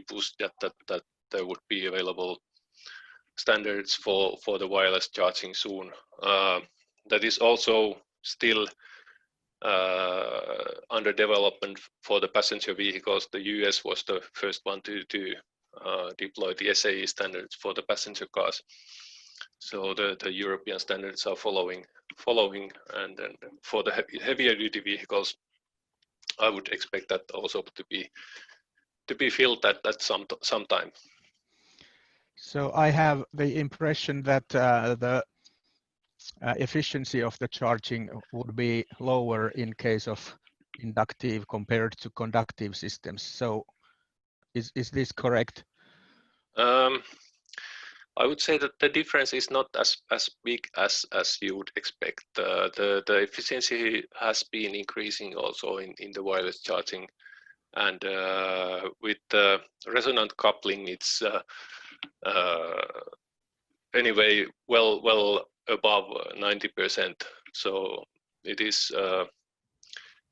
pushed, that there would be available standards for the wireless charging soon. That is also still under development for the passenger vehicles. The US was the first one to deploy the SAE standards for the passenger cars. So the European standards are following, and then for the heavier duty vehicles, I would expect that also to be filled at some time. So I have the impression that the efficiency of the charging would be lower in case of inductive compared to conductive systems. So is this correct? I would say that the difference is not as big as you would expect. The efficiency has been increasing also in the wireless charging, and with the resonant coupling, it's anyway well above 90%. So it is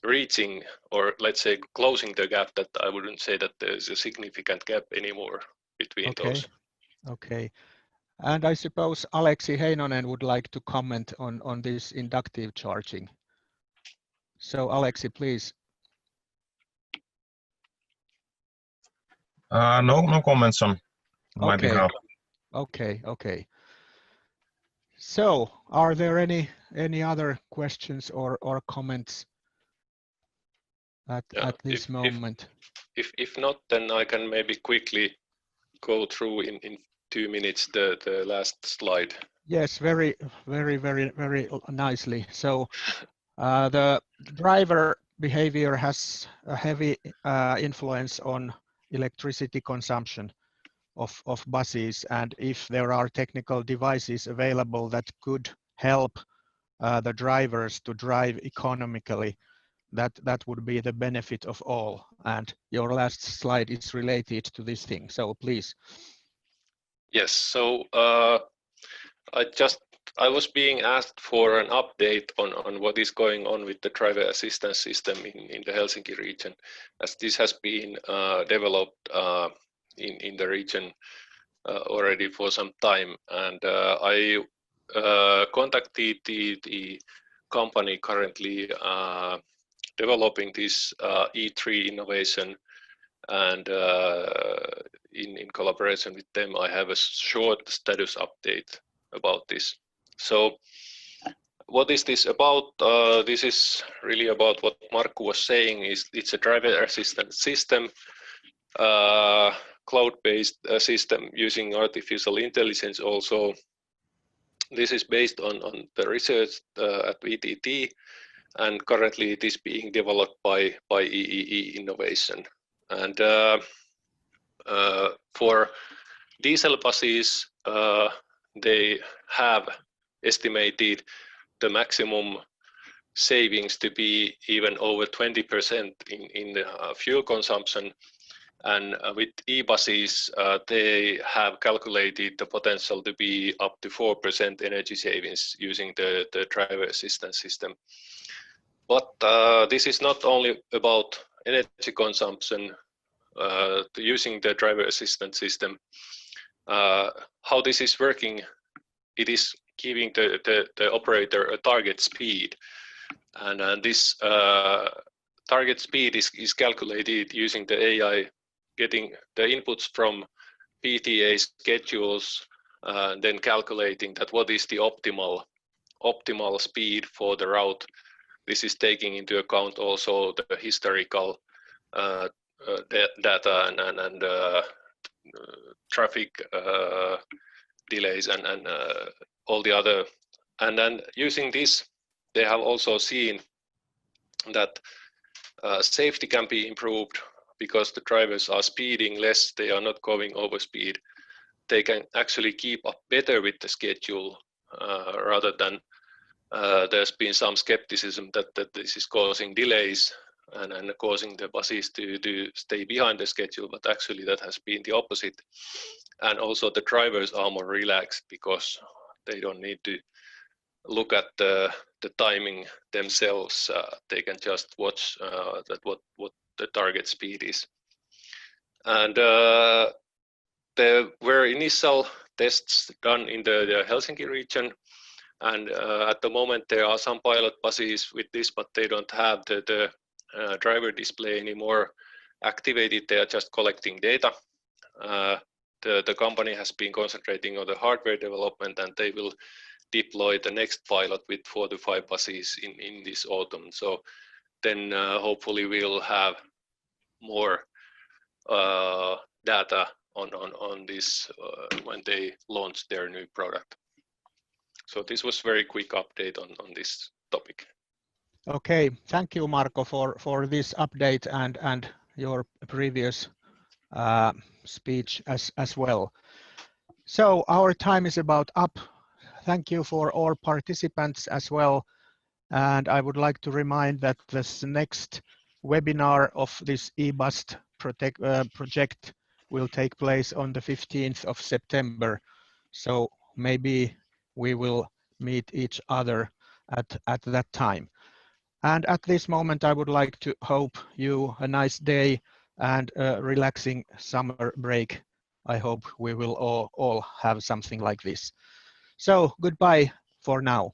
reaching, or let's say closing the gap. That I wouldn't say that there's a significant gap anymore between those. Okay. And I suppose Aleksi Heinonen would like to comment on this inductive charging. So Aleksi, please. No comments on my behalf. Okay. So are there any other questions or comments at this moment? If not, then I can maybe quickly go through in 2 minutes the last slide. Yes, very nicely. So the driver behavior has a heavy influence on electricity consumption of buses, and if there are technical devices available that could help the drivers to drive economically, that would be the benefit of all. And your last slide is related to this thing, so please. Yes, so I was being asked for an update on what is going on with the driver assistance system in the Helsinki region, as this has been developed in the region already for some time. And I contacted the company currently developing this E3 innovation, and in collaboration with them, I have a short status update about this. So what is this about? This is really about what Marko was saying. It's a driver assistance system, cloud-based system using artificial intelligence also. This is based on the research at VTT, and currently it is being developed by EEE Innovation. And for diesel buses, they have estimated the maximum savings to be even over 20% in the fuel consumption. And with eBuses, they have calculated the potential to be up to 4% energy savings using the driver assistance system. But this is not only about energy consumption using the driver assistance system. How this is working, it is giving the operator a target speed. And this target speed is calculated using the AI, getting the inputs from PTA schedules, then calculating that what is the optimal speed for the route. This is taking into account also the historical data and traffic delays and all the other. And then using this, they have also seen that safety can be improved because the drivers are speeding less, they are not going over speed. They can actually keep up better with the schedule rather than there's been some skepticism that this is causing delays and causing the buses to stay behind the schedule, but actually that has been the opposite. And also the drivers are more relaxed because they don't need to look at the timing themselves. They can just watch that what the target speed is. And there were initial tests done in the Helsinki region, and at the moment there are some pilot buses with this, but they don't have the driver display anymore activated. They are just collecting data. The company has been concentrating on the hardware development, and they will deploy the next pilot with 4 to 5 buses in this autumn. So then hopefully we'll have more data on this when they launch their new product. So this was very quick update on this topic. Okay, thank you, Marko, for this update and your previous speech as well. So our time is about up. Thank you for all participants as well. And I would like to remind that this next webinar of this eBussed project will take place on the 15th of September. So maybe we will meet each other at that time. And at this moment, I would like to hope you a nice day and a relaxing summer break. I hope we will all have something like this. So goodbye for now.